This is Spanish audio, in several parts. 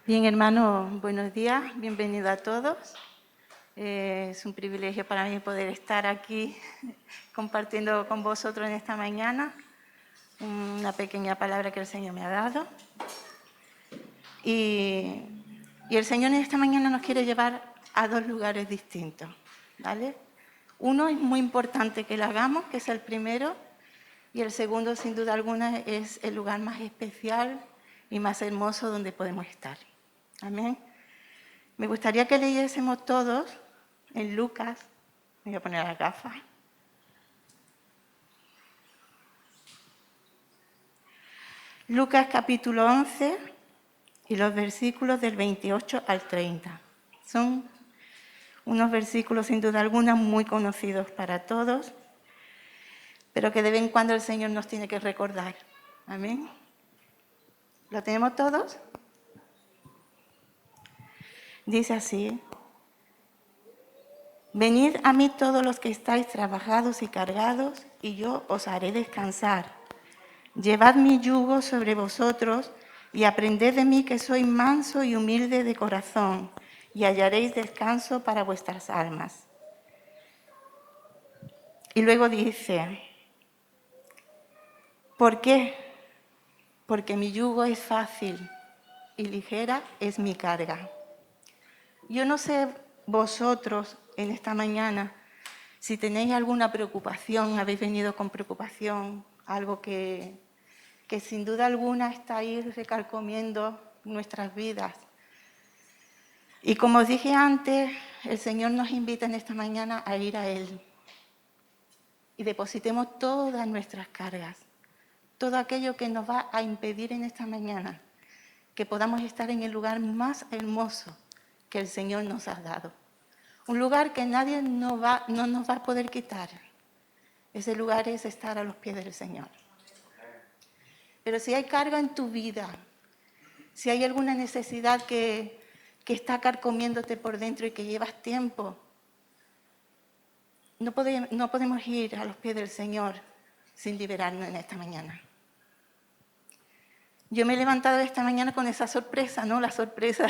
Bien, hermanos, buenos días, bienvenidos a todos. Es un privilegio para mí poder estar aquí compartiendo con vosotros en esta mañana una pequeña palabra que el Señor me ha dado. Y el Señor en esta mañana nos quiere llevar a dos lugares distintos, ¿vale? Uno es muy importante que lo hagamos, que es el primero, y el segundo, sin duda alguna, es el lugar más especial y más hermoso donde podemos estar. Amén. Me gustaría que leyésemos todos en Lucas. Me voy a poner las gafas. Lucas capítulo 11 y los versículos del 28 al 30. Son unos versículos sin duda alguna muy conocidos para todos, pero que de vez en cuando el Señor nos tiene que recordar. Amén. ¿Lo tenemos todos? Dice así: venid a mí todos los que estáis trabajados y cargados, y yo os haré descansar. Llevad mi yugo sobre vosotros y aprended de mí, que soy manso y humilde de corazón, y hallaréis descanso para vuestras almas. Y luego dice: ¿por qué? Porque mi yugo es fácil y ligera es mi carga. Yo no sé vosotros en esta mañana si tenéis alguna preocupación, habéis venido con preocupación, algo que sin duda alguna está ahí recarcomiendo nuestras vidas. Y como os dije antes, el Señor nos invita en esta mañana a ir a Él. Y depositemos todas nuestras cargas, todo aquello que nos va a impedir en esta mañana que podamos estar en el lugar más hermoso que el Señor nos ha dado. Un lugar que nadie no nos va a poder quitar. Ese lugar es estar a los pies del Señor. Pero si hay carga en tu vida, si hay alguna necesidad que está carcomiéndote por dentro y que llevas tiempo, no podemos ir a los pies del Señor sin liberarnos en esta mañana. Yo me he levantado esta mañana con esa sorpresa, ¿no? La sorpresa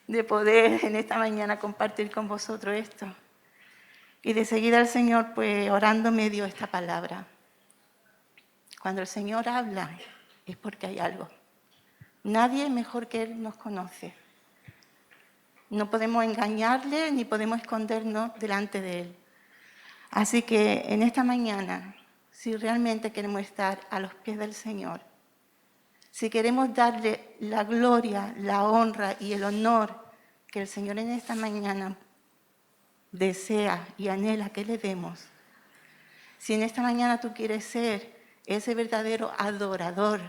de poder en esta mañana compartir con vosotros esto. Y de seguida el Señor, pues orando, me dio esta palabra. Cuando el Señor habla es porque hay algo. Nadie mejor que Él nos conoce. No podemos engañarle ni podemos escondernos delante de Él. Así que en esta mañana, si realmente queremos estar a los pies del Señor, si queremos darle la gloria, la honra y el honor que el Señor en esta mañana desea y anhela que le demos, si en esta mañana tú quieres ser ese verdadero adorador,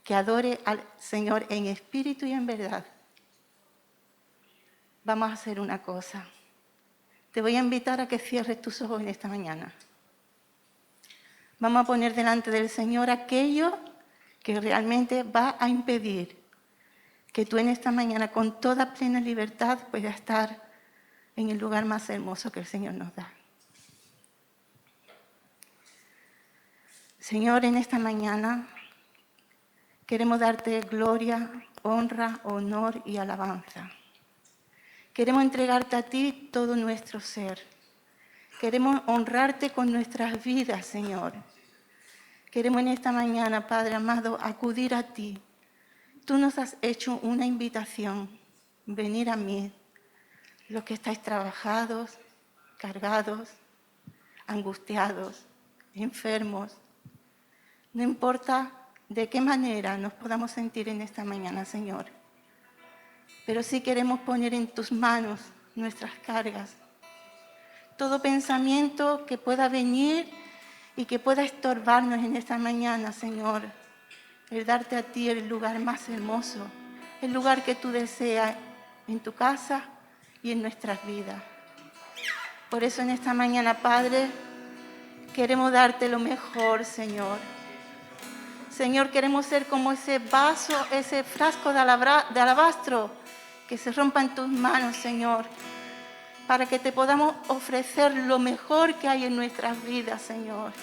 que adore al Señor en espíritu y en verdad, vamos a hacer una cosa. Te voy a invitar a que cierres tus ojos en esta mañana. Vamos a poner delante del Señor aquello que realmente va a impedir que tú en esta mañana con toda plena libertad puedas estar en el lugar más hermoso que el Señor nos da. Señor, en esta mañana queremos darte gloria, honra, honor y alabanza. Queremos entregarte a ti todo nuestro ser. Queremos honrarte con nuestras vidas, Señor. Queremos en esta mañana, Padre amado, acudir a ti. Tú nos has hecho una invitación, venir a mí, los que estáis trabajados, cargados, angustiados, enfermos. No importa de qué manera nos podamos sentir en esta mañana, Señor, pero sí queremos poner en tus manos nuestras cargas. Todo pensamiento que pueda venir y que pueda estorbarnos en esta mañana, Señor, el darte a ti el lugar más hermoso, el lugar que tú deseas en tu casa y en nuestras vidas. Por eso en esta mañana, Padre, queremos darte lo mejor, Señor. Señor, queremos ser como ese vaso, ese frasco de alabastro que se rompa en tus manos, Señor, para que te podamos ofrecer lo mejor que hay en nuestras vidas, Señor.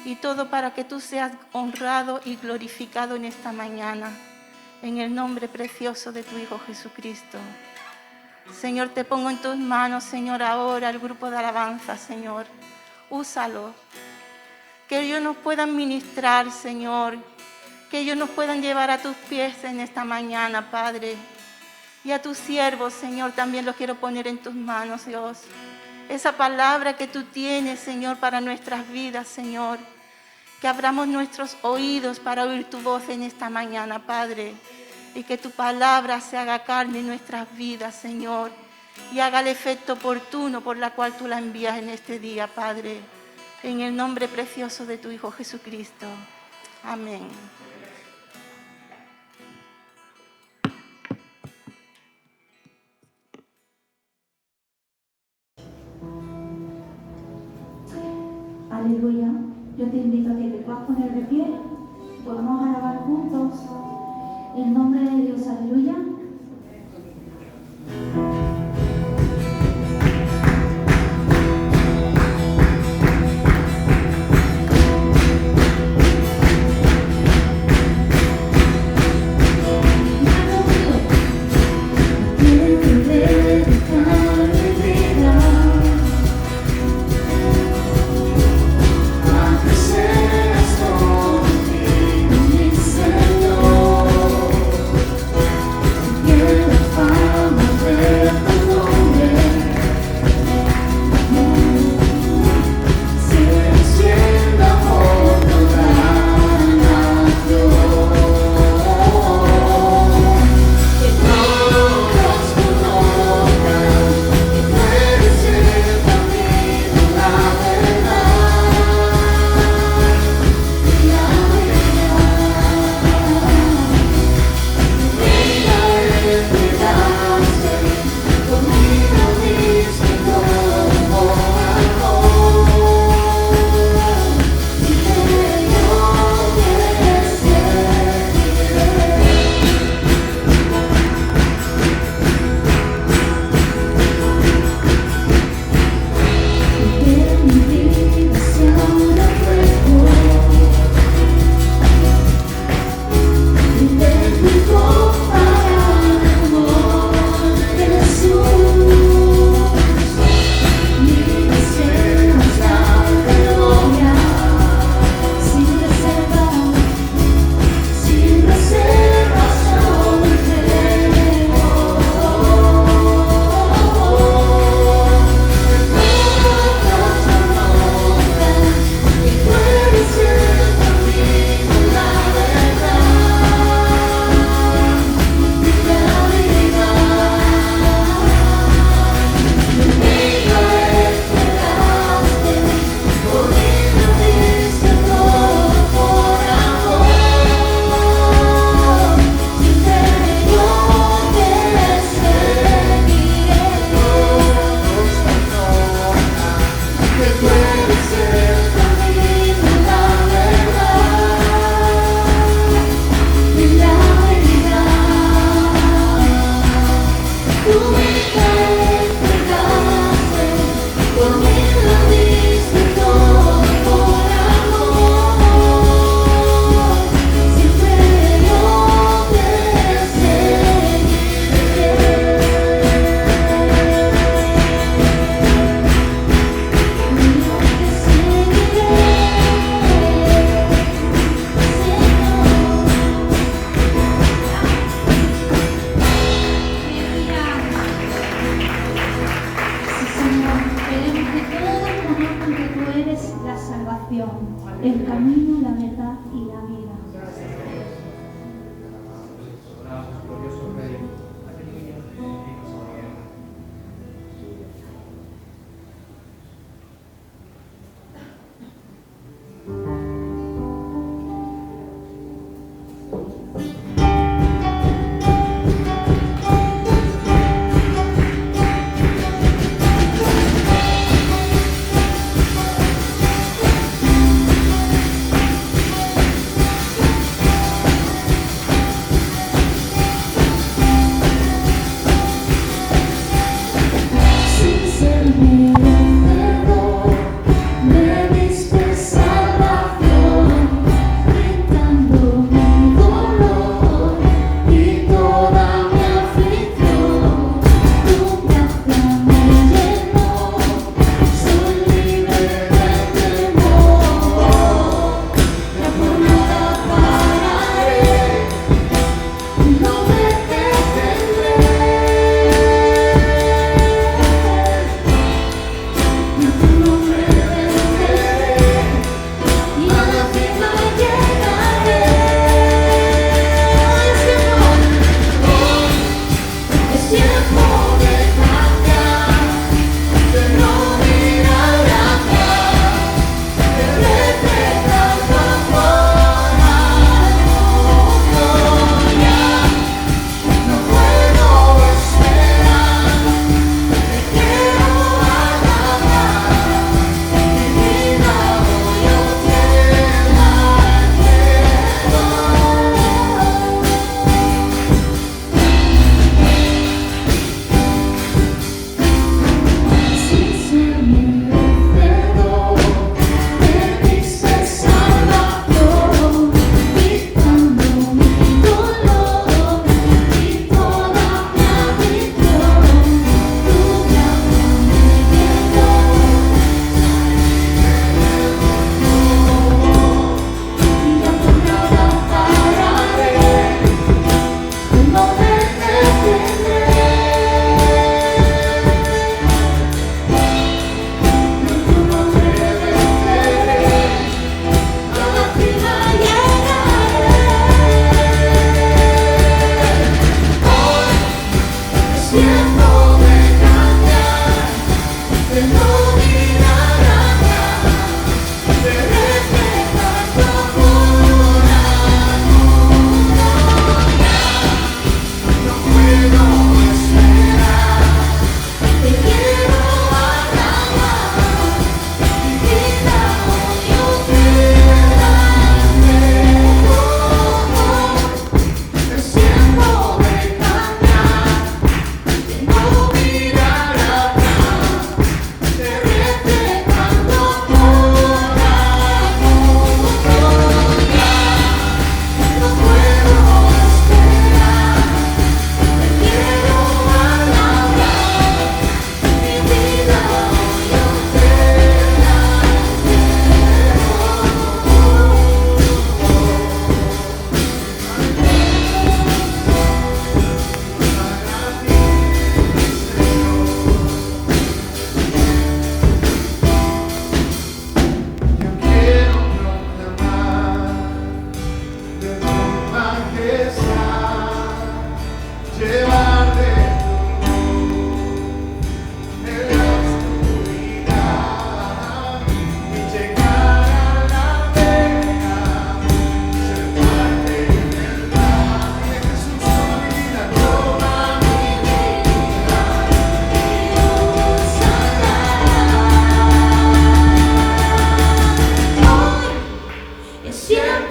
Y todo para que tú seas honrado y glorificado en esta mañana. en el nombre precioso de tu Hijo Jesucristo. Señor, te pongo en tus manos, Señor, ahora el grupo de alabanza, Señor. Úsalo. Que ellos nos puedan ministrar, Señor. Que ellos nos puedan llevar a tus pies en esta mañana, Padre. Y a tus siervos, Señor, también los quiero poner en tus manos, Dios. Esa palabra que tú tienes, Señor, para nuestras vidas, Señor. Que abramos nuestros oídos para oír tu voz en esta mañana, Padre. Y que tu palabra se haga carne en nuestras vidas, Señor. Y haga el efecto oportuno por la cual tú la envías en este día, Padre. En el nombre precioso de tu Hijo Jesucristo. Amén. Aleluya. Yo te invito a que te puedas poner de pie. Podamos alabar juntos el nombre de Dios. Aleluya.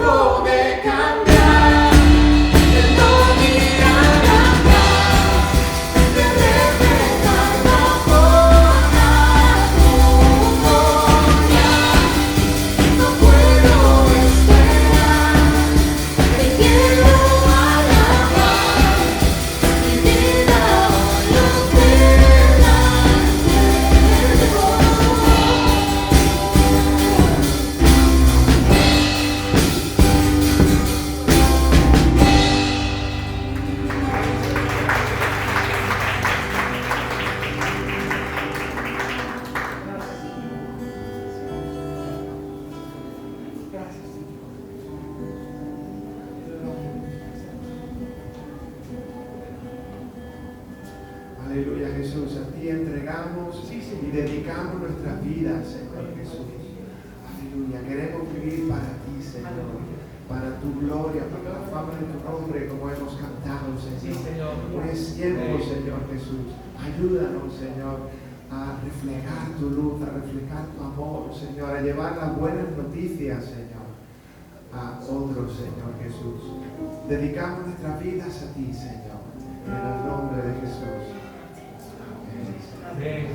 tiempo de cambiar, de no mirar atrás, de reflejar la forma tuya. No puedo esperar, te quiero alabar, mi vida hoy lo queda Aleluya, Jesús, a ti entregamos y dedicamos nuestras vidas, Señor Jesús. Aleluya, queremos vivir para ti, Señor, para tu gloria, para la fama de tu nombre, como hemos cantado, Señor. Es tiempo, Señor Jesús. Ayúdanos, Señor, a reflejar tu luz, a reflejar tu amor, Señor, a llevar las buenas noticias, Señor, a otros, Señor Jesús. Dedicamos nuestras vidas a ti, Señor, en el nombre de Jesús. Amén.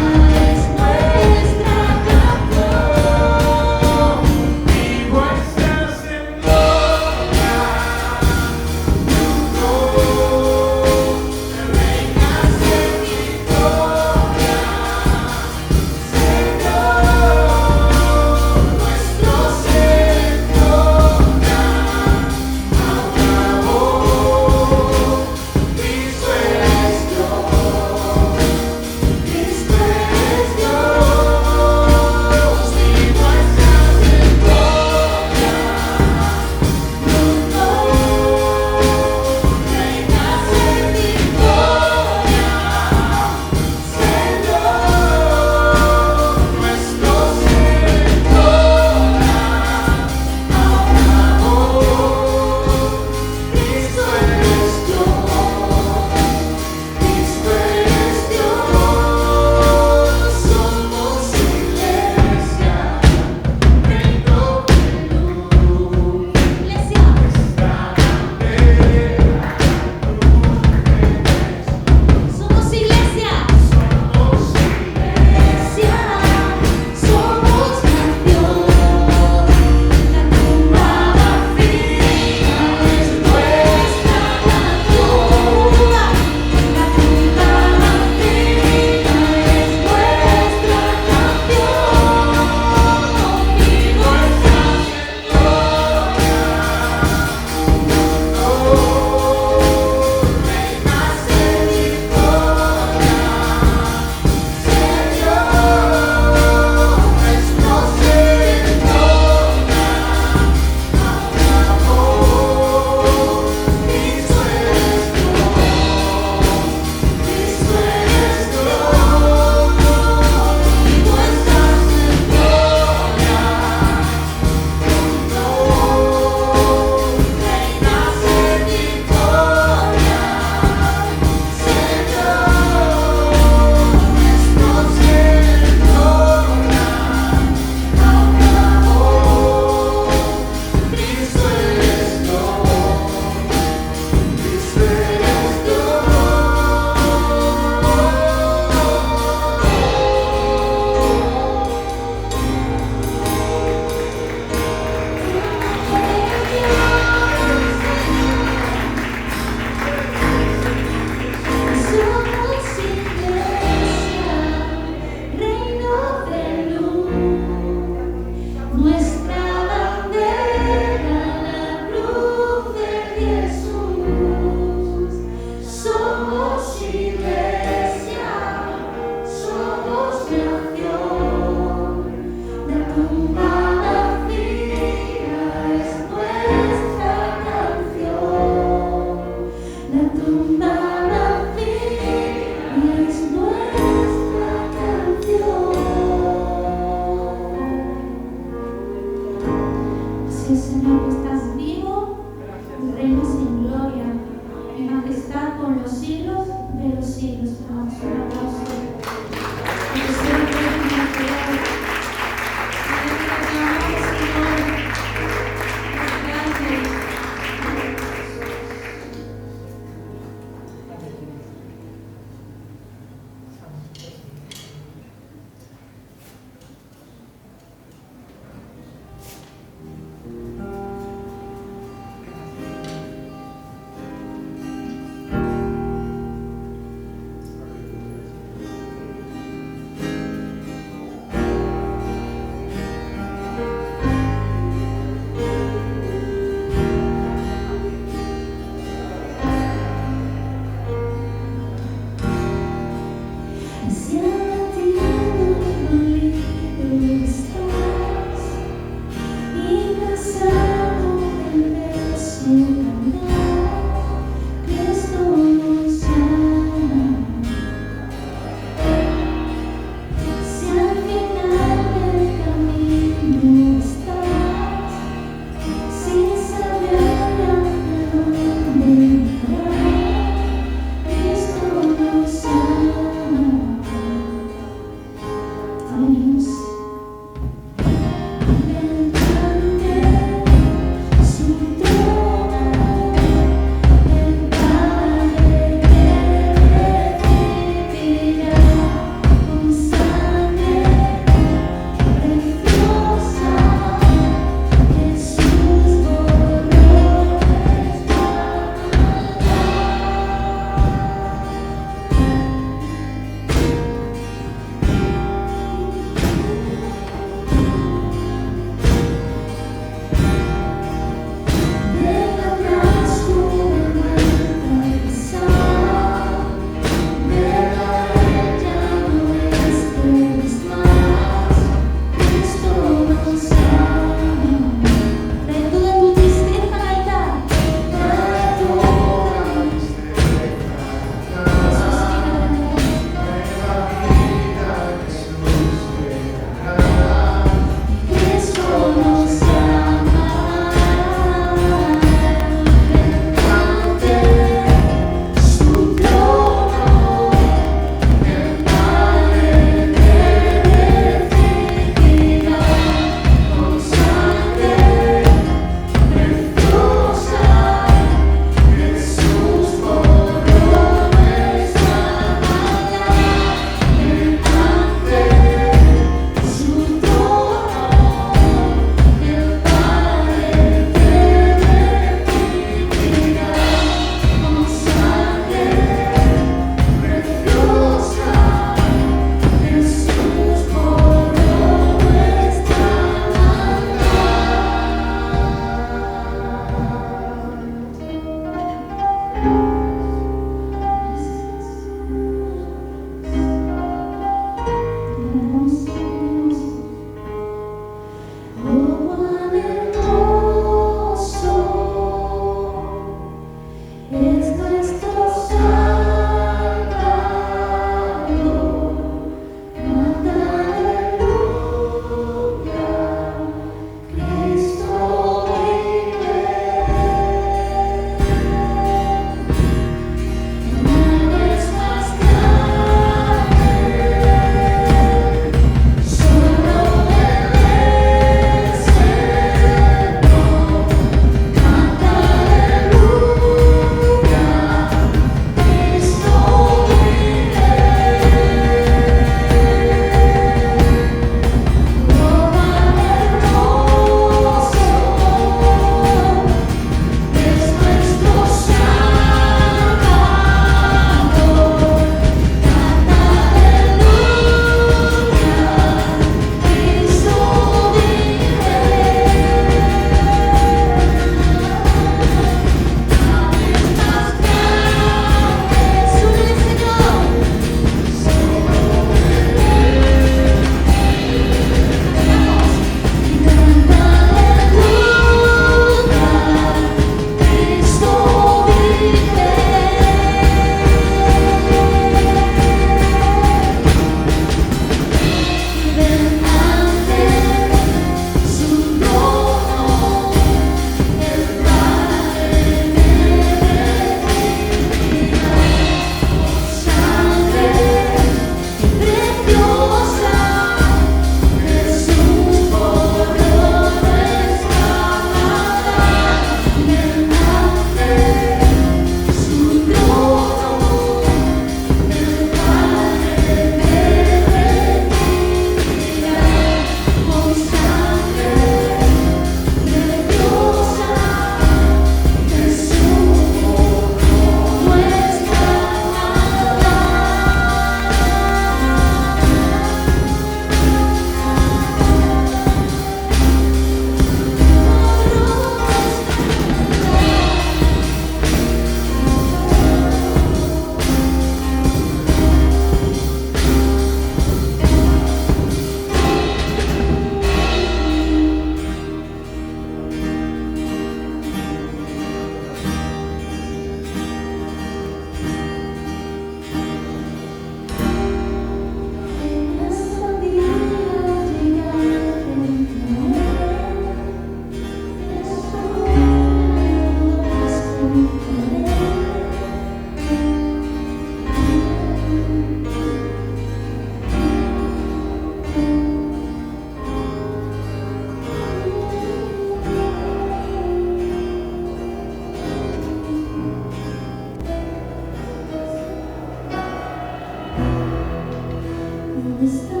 Está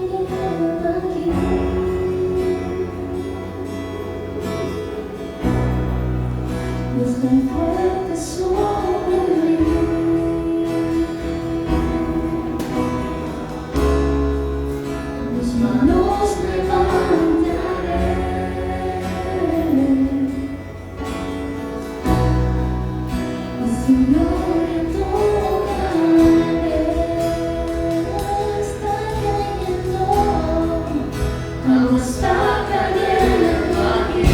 cayendo aquí. Es tan fuerte sobre mí. Mis manos levantaré. Y su gloria tocaré. Está cayendo. Algo está cayendo aquí.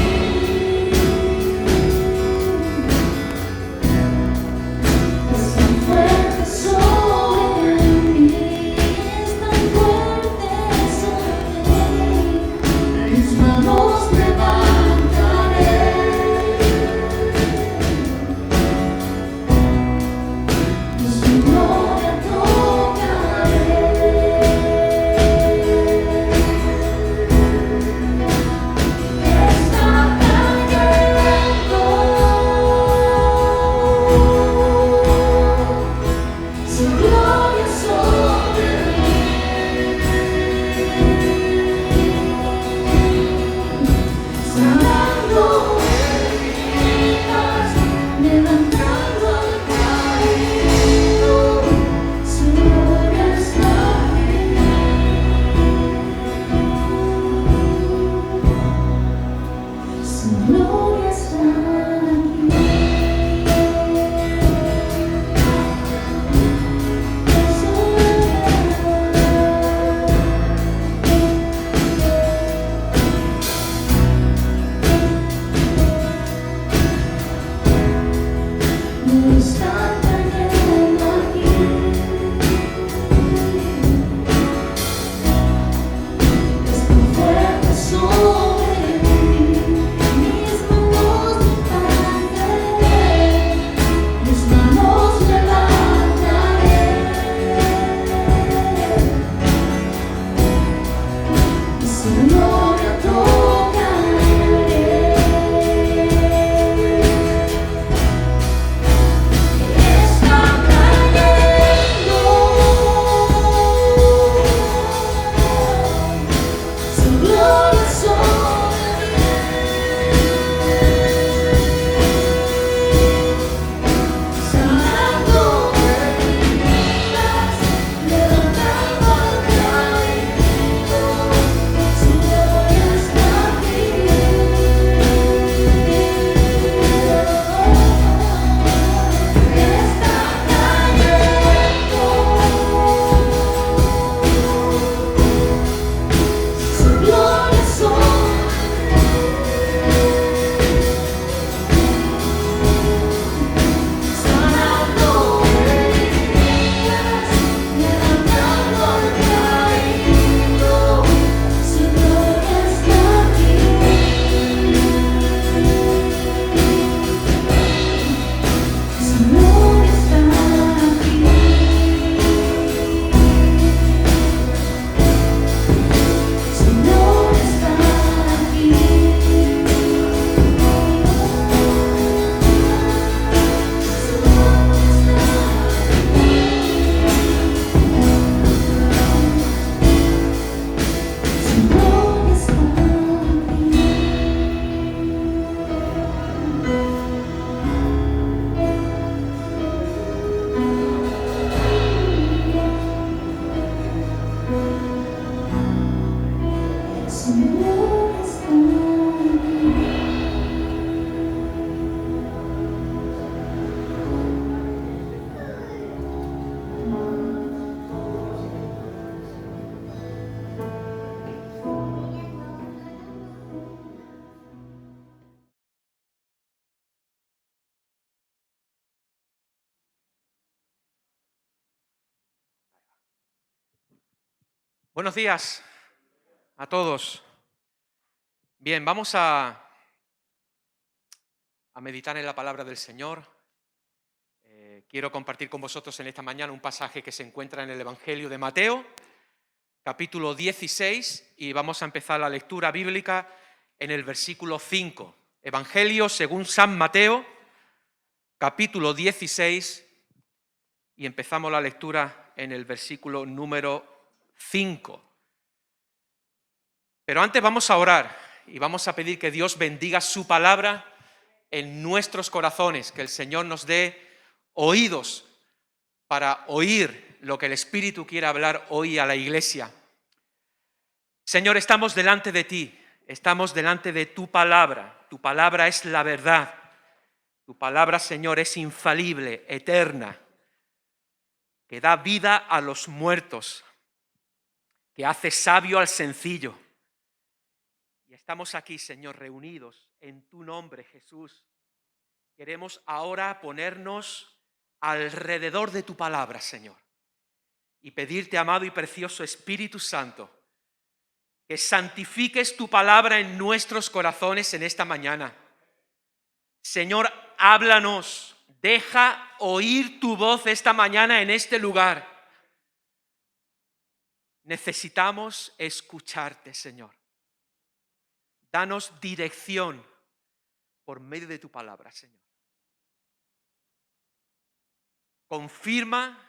Es tan fuerte sobre mí, es tan fuerte sobre mí. Mis manos levantaré y su gloria tocaré. Está cayendo. Su gloria sobre mí, sanando heridas, levantando al caído. Su gloria está aquí. Su gloria está aquí. No está cayendo aquí. Es tan fuerte sobre mí. Mis manos levantaré. Mis manos levantaré. Y su gloria tocaré. Está cayendo. Su gloria sobre mí, sanando heridas, levantando al caído. Su gloria está aquí. Está cayendo. Su gloria sobre sanando heridas, levantando al caído. Su gloria está aquí. Su gloria está aquí. Su gloria está aquí. Su gloria está aquí. Su gloria está aquí. Buenos días a todos. Bien, vamos a a meditar en la palabra del Señor. Quiero compartir con vosotros en esta mañana un pasaje que se encuentra en el Evangelio de Mateo, capítulo 16, y vamos a empezar la lectura bíblica en el versículo 5. Evangelio según San Mateo, capítulo 16, y empezamos la lectura en el versículo número 5. Pero antes vamos a orar y vamos a pedir que Dios bendiga su palabra en nuestros corazones, que el Señor nos dé oídos para oír lo que el Espíritu quiere hablar hoy a la iglesia. Señor, estamos delante de ti, estamos delante de tu palabra. Tu palabra es la verdad. Tu palabra, Señor, es infalible, eterna, que da vida a los muertos, que hace sabio al sencillo. Y estamos aquí, Señor, reunidos en tu nombre, Jesús. Queremos ahora ponernos alrededor de tu palabra, Señor, y pedirte, amado y precioso Espíritu Santo, que santifiques tu palabra en nuestros corazones en esta mañana. Señor, háblanos, deja oír tu voz esta mañana en este lugar. Necesitamos escucharte, Señor. Danos dirección por medio de tu palabra, Señor. Confirma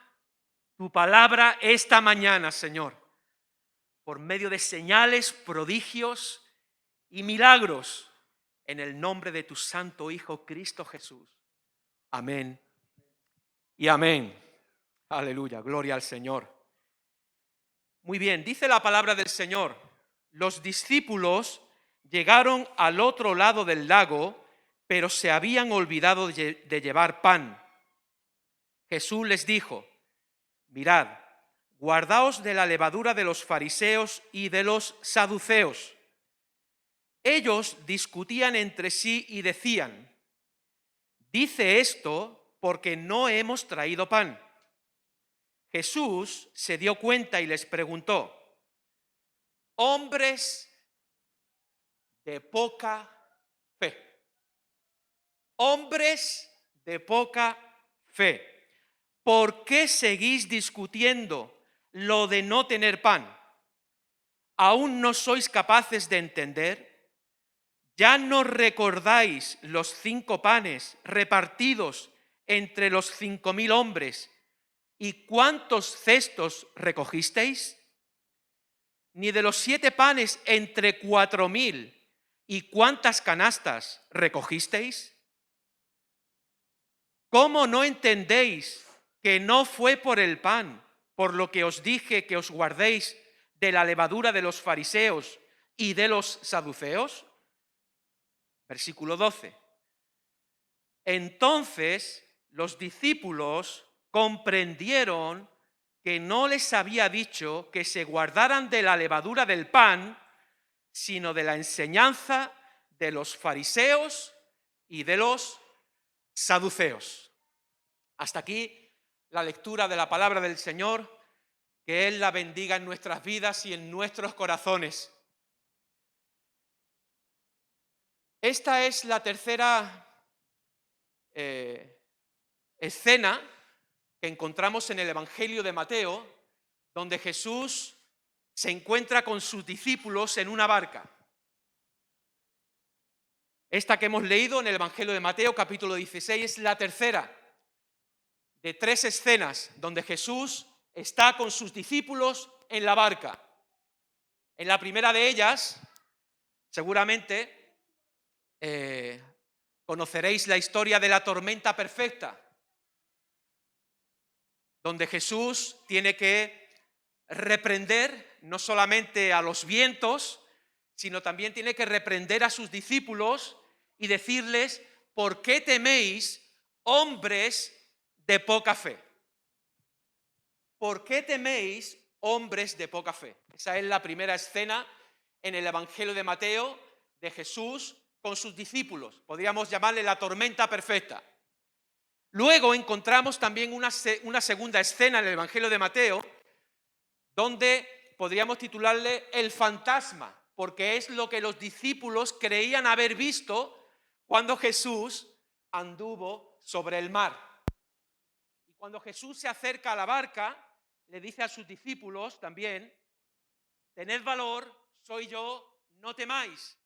tu palabra esta mañana, Señor, por medio de señales, prodigios y milagros, en el nombre de tu santo Hijo Cristo Jesús. Amén y amén. Aleluya, gloria al Señor. Muy bien, dice la palabra del Señor: los discípulos llegaron al otro lado del lago, pero se habían olvidado de llevar pan. Jesús les dijo: mirad, guardaos de la levadura de los fariseos y de los saduceos. Ellos discutían entre sí y decían: dice esto porque no hemos traído pan. Jesús se dio cuenta y les preguntó: hombres de poca fe. Hombres de poca fe. ¿Por qué seguís discutiendo lo de no tener pan? ¿Aún no sois capaces de entender? ¿Ya no recordáis los 5 panes repartidos entre los 5.000 hombres y cuántos cestos recogisteis? ¿Ni de los 7 panes entre 4.000 y cuántas canastas recogisteis? ¿Cómo no entendéis que no fue por el pan, por lo que os dije que os guardéis de la levadura de los fariseos y de los saduceos? Versículo 12. Entonces los discípulos comprendieron que no les había dicho que se guardaran de la levadura del pan, sino de la enseñanza de los fariseos y de los saduceos. Hasta aquí la lectura de la palabra del Señor. Que Él la bendiga en nuestras vidas y en nuestros corazones. Esta es la tercera escena que encontramos en el Evangelio de Mateo, donde Jesús se encuentra con sus discípulos en una barca. Esta que hemos leído en el Evangelio de Mateo, capítulo 16, es la tercera de 3 escenas donde Jesús está con sus discípulos en la barca. En la primera de ellas, seguramente conoceréis la historia de la tormenta perfecta, donde Jesús tiene que reprender no solamente a los vientos, sino también tiene que reprender a sus discípulos y decirles: ¿por qué teméis, hombres de poca fe? ¿Por qué teméis, hombres de poca fe? Esa es la primera escena en el Evangelio de Mateo de Jesús con sus discípulos. Podríamos llamarle la tormenta perfecta. Luego encontramos también una segunda escena en el Evangelio de Mateo, donde podríamos titularle el fantasma, porque es lo que los discípulos creían haber visto cuando Jesús anduvo sobre el mar. Y cuando Jesús se acerca a la barca, le dice a sus discípulos también: tened valor, soy yo, no temáis.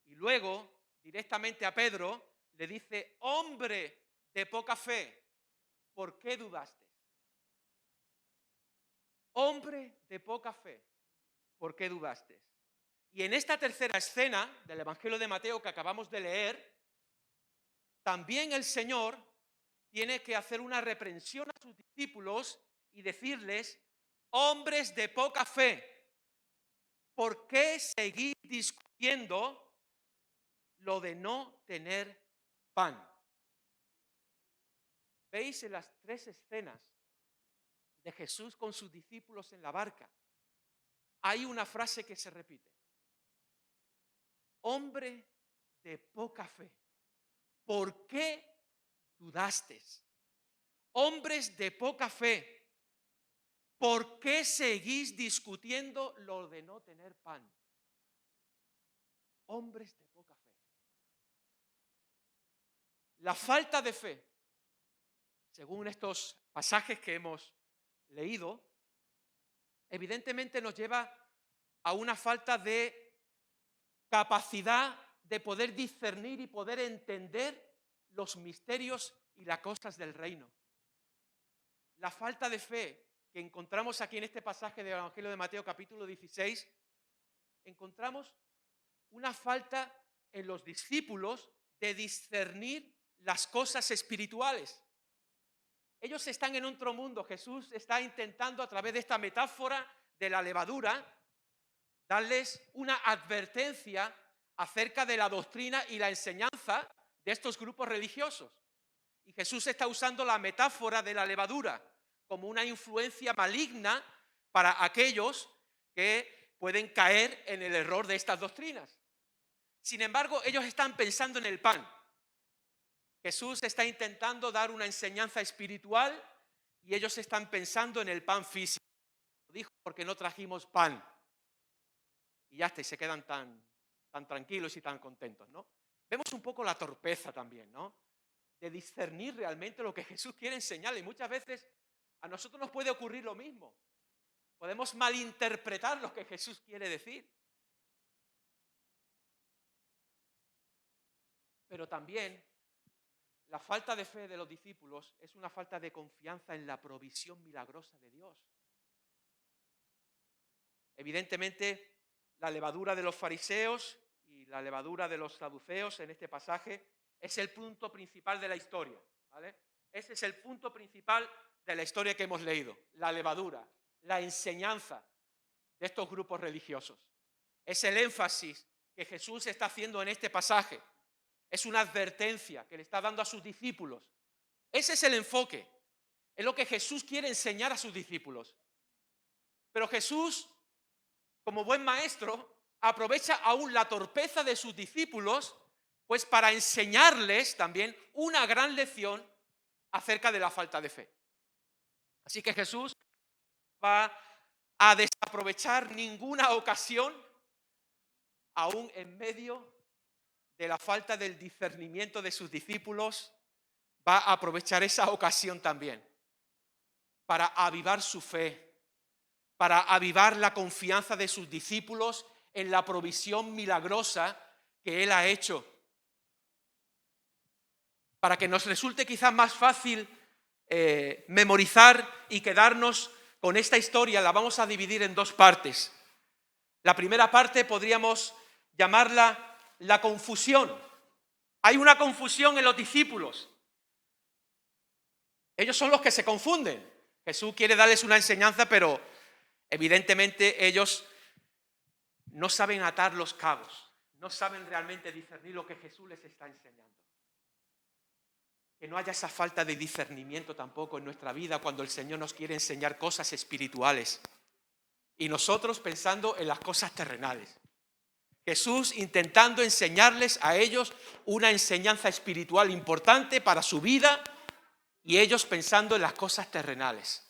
Y luego, directamente a Pedro, le dice: hombre de poca fe, ¿por qué dudaste? Hombre de poca fe, ¿por qué dudaste? Y en esta tercera escena del Evangelio de Mateo que acabamos de leer, también el Señor tiene que hacer una reprensión a sus discípulos y decirles: hombres de poca fe, ¿por qué seguís discutiendo lo de no tener pan? ¿Veis en las tres escenas de Jesús con sus discípulos en la barca? Hay una frase que se repite: hombre de poca fe, ¿por qué dudasteis? Hombres de poca fe, ¿por qué seguís discutiendo lo de no tener pan? Hombres de poca fe. La falta de fe, según estos pasajes que hemos leído, evidentemente nos lleva a una falta de capacidad de poder discernir y poder entender los misterios y las cosas del reino. La falta de fe que encontramos aquí en este pasaje del Evangelio de Mateo capítulo 16, encontramos una falta en los discípulos de discernir las cosas espirituales. Ellos están en otro mundo. Jesús está intentando, a través de esta metáfora de la levadura, darles una advertencia acerca de la doctrina y la enseñanza de estos grupos religiosos. Y Jesús está usando la metáfora de la levadura como una influencia maligna para aquellos que pueden caer en el error de estas doctrinas. Sin embargo, ellos están pensando en el pan. Jesús está intentando dar una enseñanza espiritual y ellos están pensando en el pan físico. Lo dijo porque no trajimos pan. Y ya está, y se quedan tan tranquilos y tan contentos, ¿no? Vemos un poco la torpeza también, ¿no? De discernir realmente lo que Jesús quiere enseñar. Y muchas veces a nosotros nos puede ocurrir lo mismo. Podemos malinterpretar lo que Jesús quiere decir. Pero también la falta de fe de los discípulos es una falta de confianza en la provisión milagrosa de Dios. Evidentemente, la levadura de los fariseos y la levadura de los saduceos en este pasaje es el punto principal de la historia, ¿vale? Ese es el punto principal de la historia que hemos leído, la levadura, la enseñanza de estos grupos religiosos. Es el énfasis que Jesús está haciendo en este pasaje. Es una advertencia que le está dando a sus discípulos. Ese es el enfoque. Es lo que Jesús quiere enseñar a sus discípulos. Pero Jesús, como buen maestro, aprovecha aún la torpeza de sus discípulos, pues para enseñarles también una gran lección acerca de la falta de fe. Así que Jesús va a desaprovechar ninguna ocasión, aún en medio de la falta del discernimiento de sus discípulos, va a aprovechar esa ocasión también para avivar su fe, para avivar la confianza de sus discípulos en la provisión milagrosa que Él ha hecho. Para que nos resulte quizás más fácil memorizar y quedarnos con esta historia, la vamos a dividir en dos partes. La primera parte podríamos llamarla la confusión. Hay una confusión en los discípulos. Ellos son los que se confunden. Jesús quiere darles una enseñanza, pero evidentemente ellos no saben atar los cabos, no saben realmente discernir lo que Jesús les está enseñando. Que no haya esa falta de discernimiento tampoco en nuestra vida cuando el Señor nos quiere enseñar cosas espirituales y nosotros pensando en las cosas terrenales. Jesús intentando enseñarles a ellos una enseñanza espiritual importante para su vida y ellos pensando en las cosas terrenales.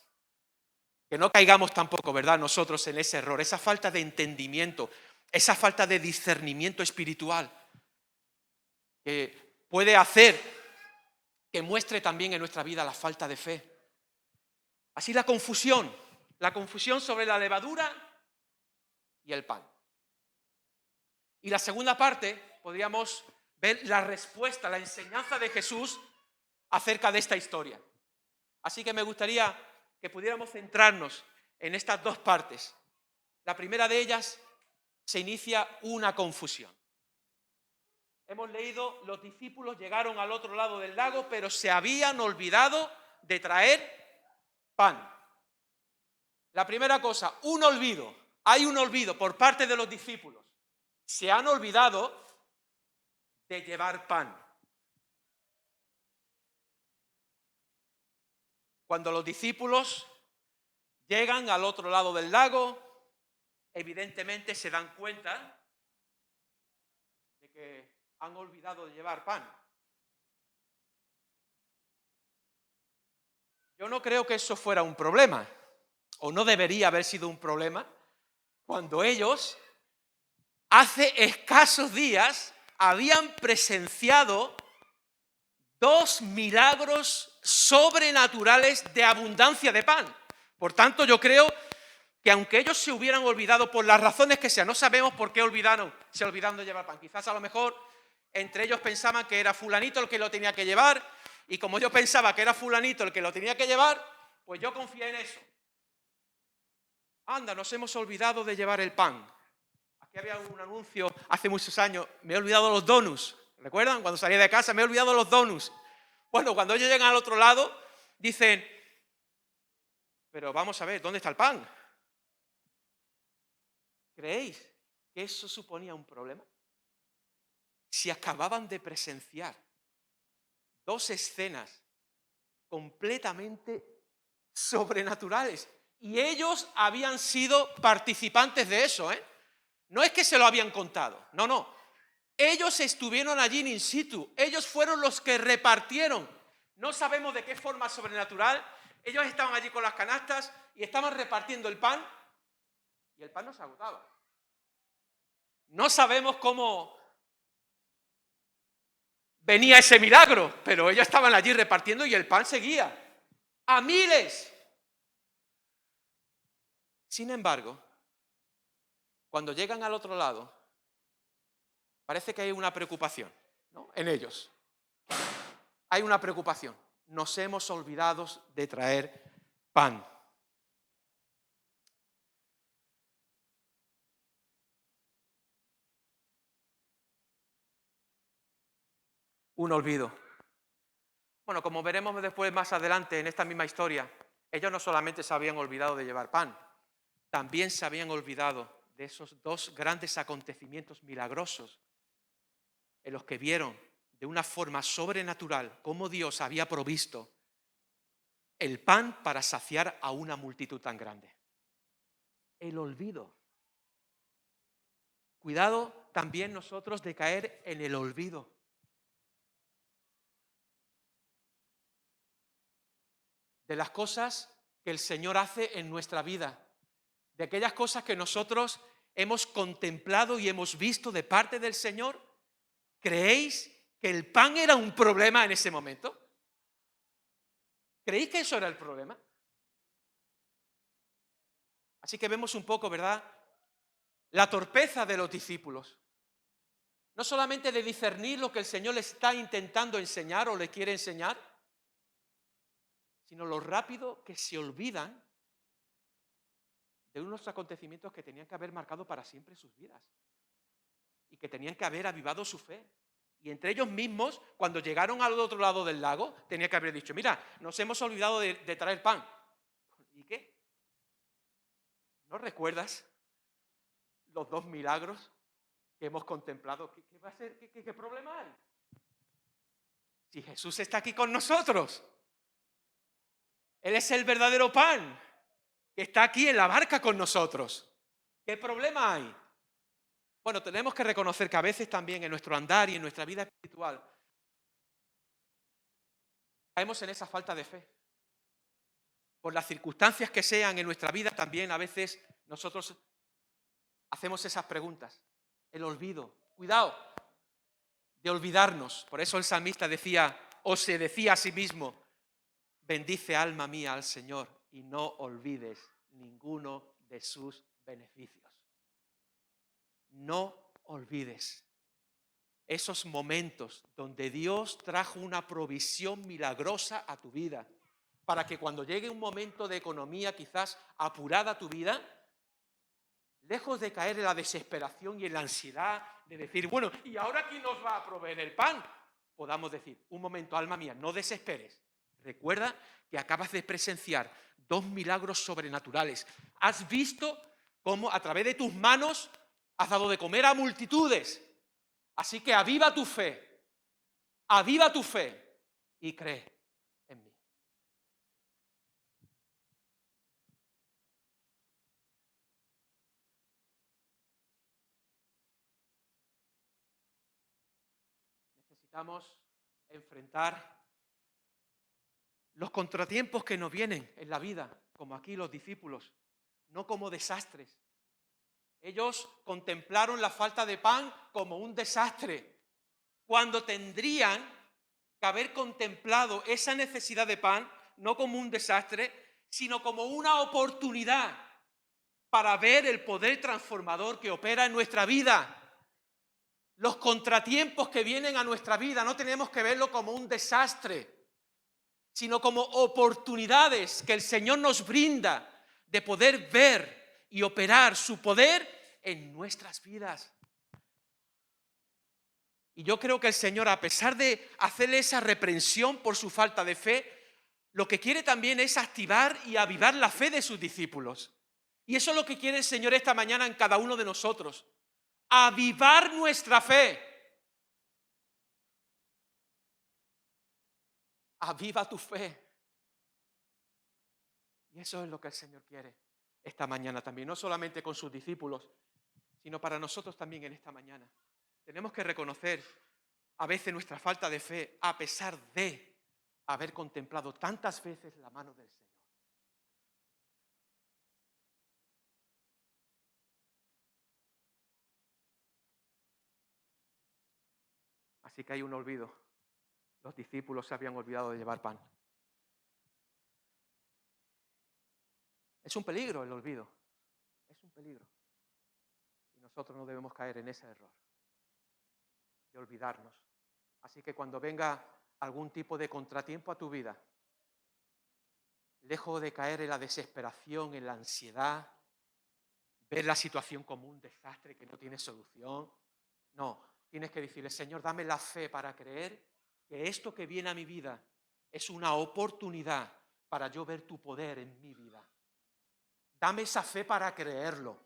Que no caigamos tampoco, ¿verdad?, nosotros en ese error, esa falta de entendimiento, esa falta de discernimiento espiritual. Que puede hacer que muestre también en nuestra vida la falta de fe. Así la confusión sobre la levadura y el pan. Y la segunda parte, podríamos ver la respuesta, la enseñanza de Jesús acerca de esta historia. Así que me gustaría que pudiéramos centrarnos en estas dos partes. La primera de ellas, se inicia una confusión. Hemos leído, los discípulos llegaron al otro lado del lago, pero se habían olvidado de traer pan. La primera cosa, un olvido. Hay un olvido por parte de los discípulos. Se han olvidado de llevar pan. Cuando los discípulos llegan al otro lado del lago, evidentemente se dan cuenta de que han olvidado de llevar pan. Yo no creo que eso fuera un problema, o no debería haber sido un problema, cuando ellos, hace escasos días, habían presenciado 2 milagros sobrenaturales de abundancia de pan. Por tanto, yo creo que aunque ellos se hubieran olvidado por las razones que sean, no sabemos por qué se olvidaron de llevar pan. Quizás a lo mejor entre ellos pensaban que era fulanito el que lo tenía que llevar, y como yo pensaba que era fulanito el que lo tenía que llevar, pues yo confié en eso. Anda, nos hemos olvidado de llevar el pan. Aquí había un anuncio hace muchos años, me he olvidado los donuts. ¿Recuerdan? Cuando salía de casa me he olvidado los donuts. Bueno, cuando ellos llegan al otro lado, dicen, pero vamos a ver, ¿dónde está el pan? ¿Creéis que eso suponía un problema? Si acababan de presenciar 2 escenas completamente sobrenaturales y ellos habían sido participantes de eso, ¿eh? No es que se lo habían contado, no. Ellos estuvieron allí in situ, ellos fueron los que repartieron. No sabemos de qué forma sobrenatural, ellos estaban allí con las canastas y estaban repartiendo el pan y el pan no se agotaba. No sabemos cómo venía ese milagro, pero ellos estaban allí repartiendo y el pan seguía a miles. Sin embargo, cuando llegan al otro lado, parece que hay una preocupación, ¿no? En ellos. Hay una preocupación. Nos hemos olvidado de traer pan. Un olvido. Bueno, como veremos después más adelante en esta misma historia, ellos no solamente se habían olvidado de llevar pan, también se habían olvidado de esos 2 grandes acontecimientos milagrosos en los que vieron de una forma sobrenatural cómo Dios había provisto el pan para saciar a una multitud tan grande. El olvido. Cuidado también nosotros de caer en el olvido. De las cosas que el Señor hace en nuestra vida, de aquellas cosas que nosotros hemos contemplado y hemos visto de parte del Señor. ¿Creéis que el pan era un problema en ese momento? ¿Creéis que eso era el problema? Así que vemos un poco, ¿verdad?, la torpeza de los discípulos. No solamente de discernir lo que el Señor les está intentando enseñar o le quiere enseñar, sino lo rápido que se olvidan de unos acontecimientos que tenían que haber marcado para siempre sus vidas y que tenían que haber avivado su fe. Y entre ellos mismos, cuando llegaron al otro lado del lago, tenían que haber dicho, mira, nos hemos olvidado de traer pan. ¿Y qué? ¿No recuerdas los 2 milagros que hemos contemplado? ¿Qué va a ser? ¿Qué problema hay? Si Jesús está aquí con nosotros, Él es el verdadero pan que está aquí en la barca con nosotros. ¿Qué problema hay? Bueno, tenemos que reconocer que a veces también en nuestro andar y en nuestra vida espiritual caemos en esa falta de fe. Por las circunstancias que sean en nuestra vida también a veces nosotros hacemos esas preguntas. El olvido. Cuidado. de olvidarnos. Por eso el salmista decía, o se decía a sí mismo, bendice alma mía al Señor y no olvides ninguno de sus beneficios. No olvides esos momentos donde Dios trajo una provisión milagrosa a tu vida, para que cuando llegue un momento de economía quizás apurada a tu vida, lejos de caer en la desesperación y en la ansiedad de decir, bueno, ¿y ahora quién nos va a proveer el pan? Podamos decir, un momento, alma mía, no desesperes. Recuerda que acabas de presenciar 2 milagros sobrenaturales. Has visto cómo a través de tus manos has dado de comer a multitudes. Así que aviva tu fe y cree en mí. Necesitamos enfrentar los contratiempos que nos vienen en la vida, como aquí los discípulos, no como desastres. Ellos contemplaron la falta de pan como un desastre, cuando tendrían que haber contemplado esa necesidad de pan no como un desastre, sino como una oportunidad para ver el poder transformador que opera en nuestra vida. Los contratiempos que vienen a nuestra vida no tenemos que verlo como un desastre, sino como oportunidades que el Señor nos brinda de poder ver y operar su poder en nuestras vidas. Y yo creo que el Señor, a pesar de hacerle esa reprensión por su falta de fe, lo que quiere también es activar y avivar la fe de sus discípulos. Y eso es lo que quiere el Señor esta mañana en cada uno de nosotros. Avivar nuestra fe. Aviva tu fe. Y eso es lo que el Señor quiere esta mañana también, no solamente con sus discípulos, sino para nosotros también en esta mañana. Tenemos que reconocer a veces nuestra falta de fe, a pesar de haber contemplado tantas veces la mano del Señor. Así que hay un olvido. Los discípulos se habían olvidado de llevar pan. Es un peligro el olvido. Es un peligro. Y nosotros no debemos caer en ese error de olvidarnos. Así que cuando venga algún tipo de contratiempo a tu vida, lejos de caer en la desesperación, en la ansiedad, ver la situación como un desastre que no tiene solución, no, tienes que decirle, Señor, dame la fe para creer que esto que viene a mi vida es una oportunidad para yo ver tu poder en mi vida. Dame esa fe para creerlo,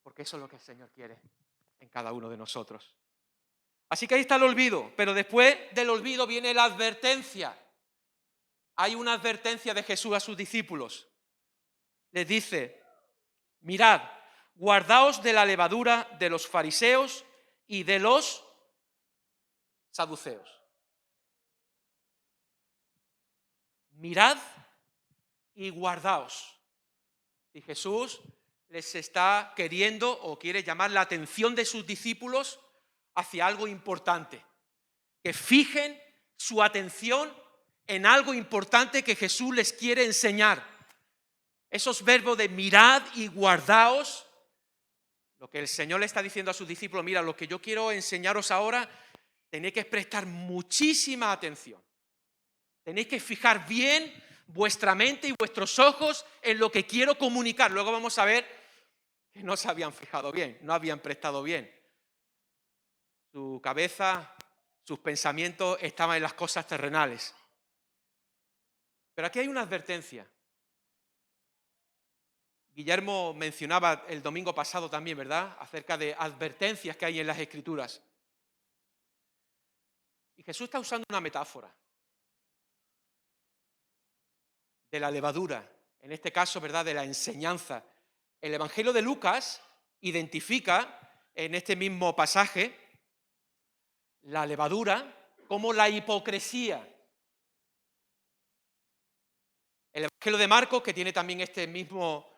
porque eso es lo que el Señor quiere en cada uno de nosotros. Así que ahí está el olvido, pero después del olvido viene la advertencia. Hay una advertencia de Jesús a sus discípulos. Les dice, mirad, guardaos de la levadura de los fariseos y de los saduceos. Mirad y guardaos. Y Jesús les está queriendo o quiere llamar la atención de sus discípulos hacia algo importante. Que fijen su atención en algo importante que Jesús les quiere enseñar. Esos verbos de mirad y guardaos, lo que el Señor le está diciendo a sus discípulos, mira, lo que yo quiero enseñaros ahora, tenéis que prestar muchísima atención. Tenéis que fijar bien vuestra mente y vuestros ojos en lo que quiero comunicar. Luego vamos a ver que no se habían fijado bien, no habían prestado bien. Su cabeza, sus pensamientos estaban en las cosas terrenales. Pero aquí hay una advertencia. Guillermo mencionaba el domingo pasado también, ¿verdad?, acerca de advertencias que hay en las Escrituras. Y Jesús está usando una metáfora de la levadura, en este caso, ¿verdad?, de la enseñanza. El Evangelio de Lucas identifica en este mismo pasaje la levadura como la hipocresía. El Evangelio de Marcos, que tiene también este mismo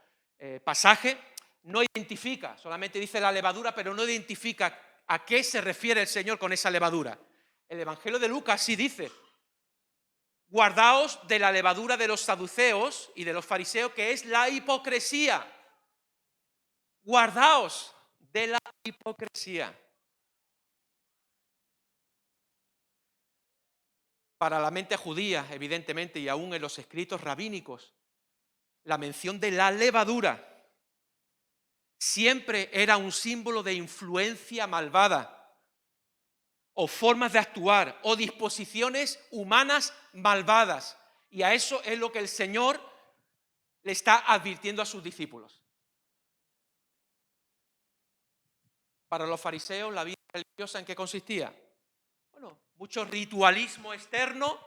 pasaje, no identifica, solamente dice la levadura, pero no identifica ¿A qué se refiere el Señor con esa levadura? El Evangelio de Lucas sí dice: guardaos de la levadura de los saduceos y de los fariseos, que es la hipocresía. Guardaos de la hipocresía. Para la mente judía, evidentemente, y aún en los escritos rabínicos, la mención de la levadura siempre era un símbolo de influencia malvada, o formas de actuar, o disposiciones humanas malvadas. Y a eso es lo que el Señor le está advirtiendo a sus discípulos. Para los fariseos, la vida religiosa, ¿en qué consistía? Bueno, mucho ritualismo externo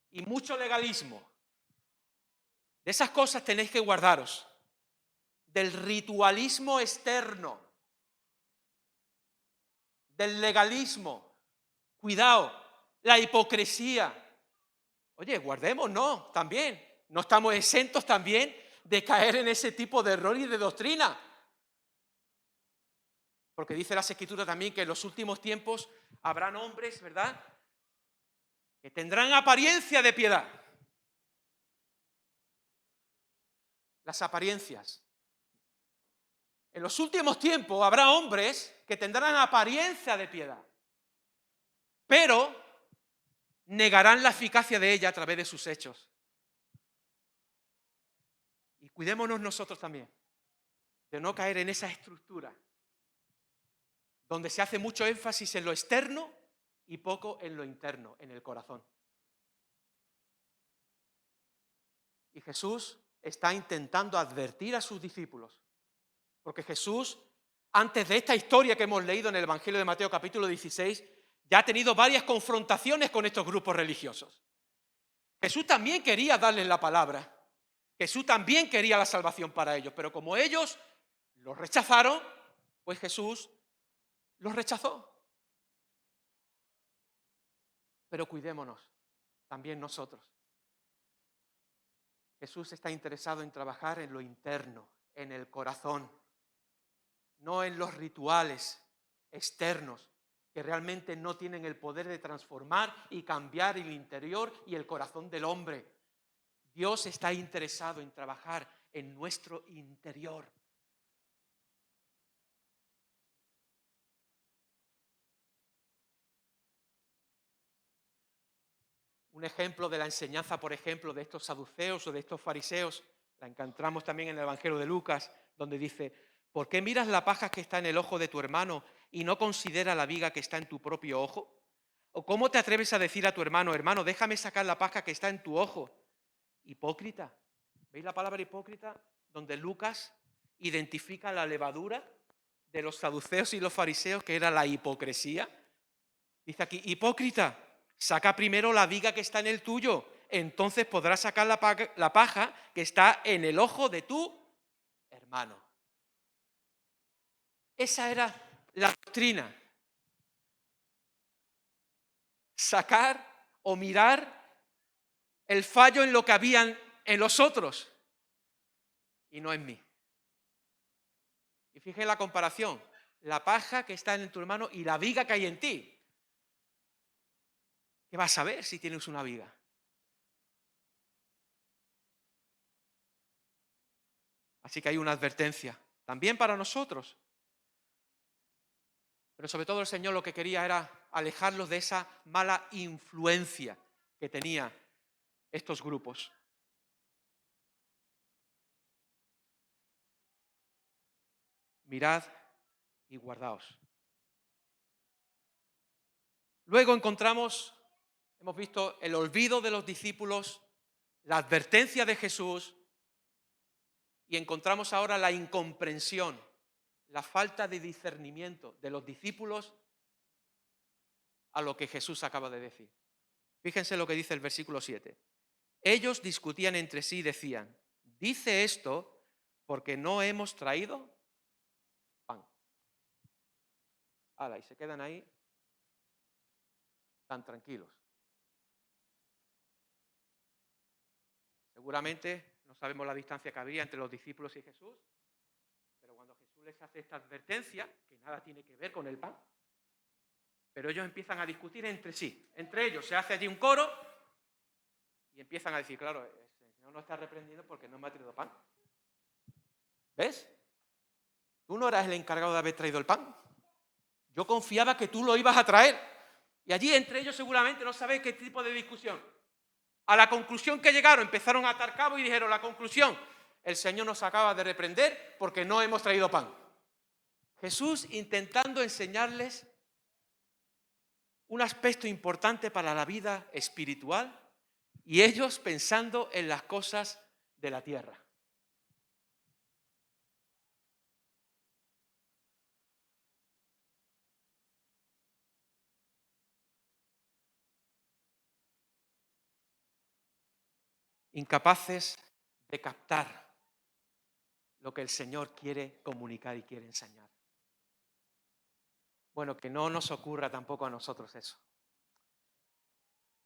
y mucho legalismo. De esas cosas tenéis que guardaros. Del ritualismo externo, del legalismo, cuidado, la hipocresía. Oye, guardémonos también. No estamos exentos también de caer en ese tipo de error y de doctrina. Porque dice las Escrituras también que en los últimos tiempos habrán hombres, ¿verdad?, que tendrán apariencia de piedad. Las apariencias. En los últimos tiempos habrá hombres que tendrán apariencia de piedad, pero negarán la eficacia de ella a través de sus hechos. Y cuidémonos nosotros también de no caer en esa estructura donde se hace mucho énfasis en lo externo y poco en lo interno, en el corazón. Y Jesús está intentando advertir a sus discípulos, porque Jesús, antes de esta historia que hemos leído en el Evangelio de Mateo capítulo 16, ya ha tenido varias confrontaciones con estos grupos religiosos. Jesús también quería darles la palabra, Jesús también quería la salvación para ellos, pero como ellos lo rechazaron, pues Jesús los rechazó. Pero cuidémonos también nosotros. Jesús está interesado en trabajar en lo interno, en el corazón, no en los rituales externos que realmente no tienen el poder de transformar y cambiar el interior y el corazón del hombre. Dios está interesado en trabajar en nuestro interior. Un ejemplo de la enseñanza, por ejemplo, de estos saduceos o de estos fariseos, la encontramos también en el Evangelio de Lucas, donde dice: ¿por qué miras la paja que está en el ojo de tu hermano y no consideras la viga que está en tu propio ojo? ¿O cómo te atreves a decir a tu hermano: hermano, déjame sacar la paja que está en tu ojo? Hipócrita. ¿Veis la palabra hipócrita? Donde Lucas identifica la levadura de los saduceos y los fariseos, que era la hipocresía. Dice aquí: hipócrita, saca primero la viga que está en el tuyo, entonces podrás sacar la paja que está en el ojo de tu hermano. Esa era la doctrina. Sacar o mirar el fallo en lo que habían en los otros y no en mí. Y fíjate la comparación: la paja que está en tu hermano y la viga que hay en ti. ¿Qué vas a ver si tienes una viga? Así que hay una advertencia también para nosotros. Pero sobre todo el Señor lo que quería era alejarlos de esa mala influencia que tenían estos grupos. Mirad y guardaos. Luego hemos visto el olvido de los discípulos, la advertencia de Jesús, y encontramos ahora la incomprensión, la falta de discernimiento de los discípulos a lo que Jesús acaba de decir. Fíjense lo que dice el versículo 7. Ellos discutían entre sí y decían: dice esto porque no hemos traído pan. Y se quedan ahí tan tranquilos. Seguramente no sabemos la distancia que habría entre los discípulos y Jesús, pero cuando Jesús les hace esta advertencia, que nada tiene que ver con el pan, pero ellos empiezan a discutir entre sí. Entre ellos se hace allí un coro y empiezan a decir, claro, el Señor nos está reprendiendo porque no me ha traído pan. ¿Ves? Tú no eras el encargado de haber traído el pan. Yo confiaba que tú lo ibas a traer. Y allí entre ellos seguramente no sabéis qué tipo de discusión. A la conclusión que llegaron, empezaron a atar cabo y dijeron, la conclusión, el Señor nos acaba de reprender porque no hemos traído pan. Jesús intentando enseñarles un aspecto importante para la vida espiritual y ellos pensando en las cosas de la tierra. Incapaces de captar lo que el Señor quiere comunicar y quiere enseñar. Bueno, que no nos ocurra tampoco a nosotros eso.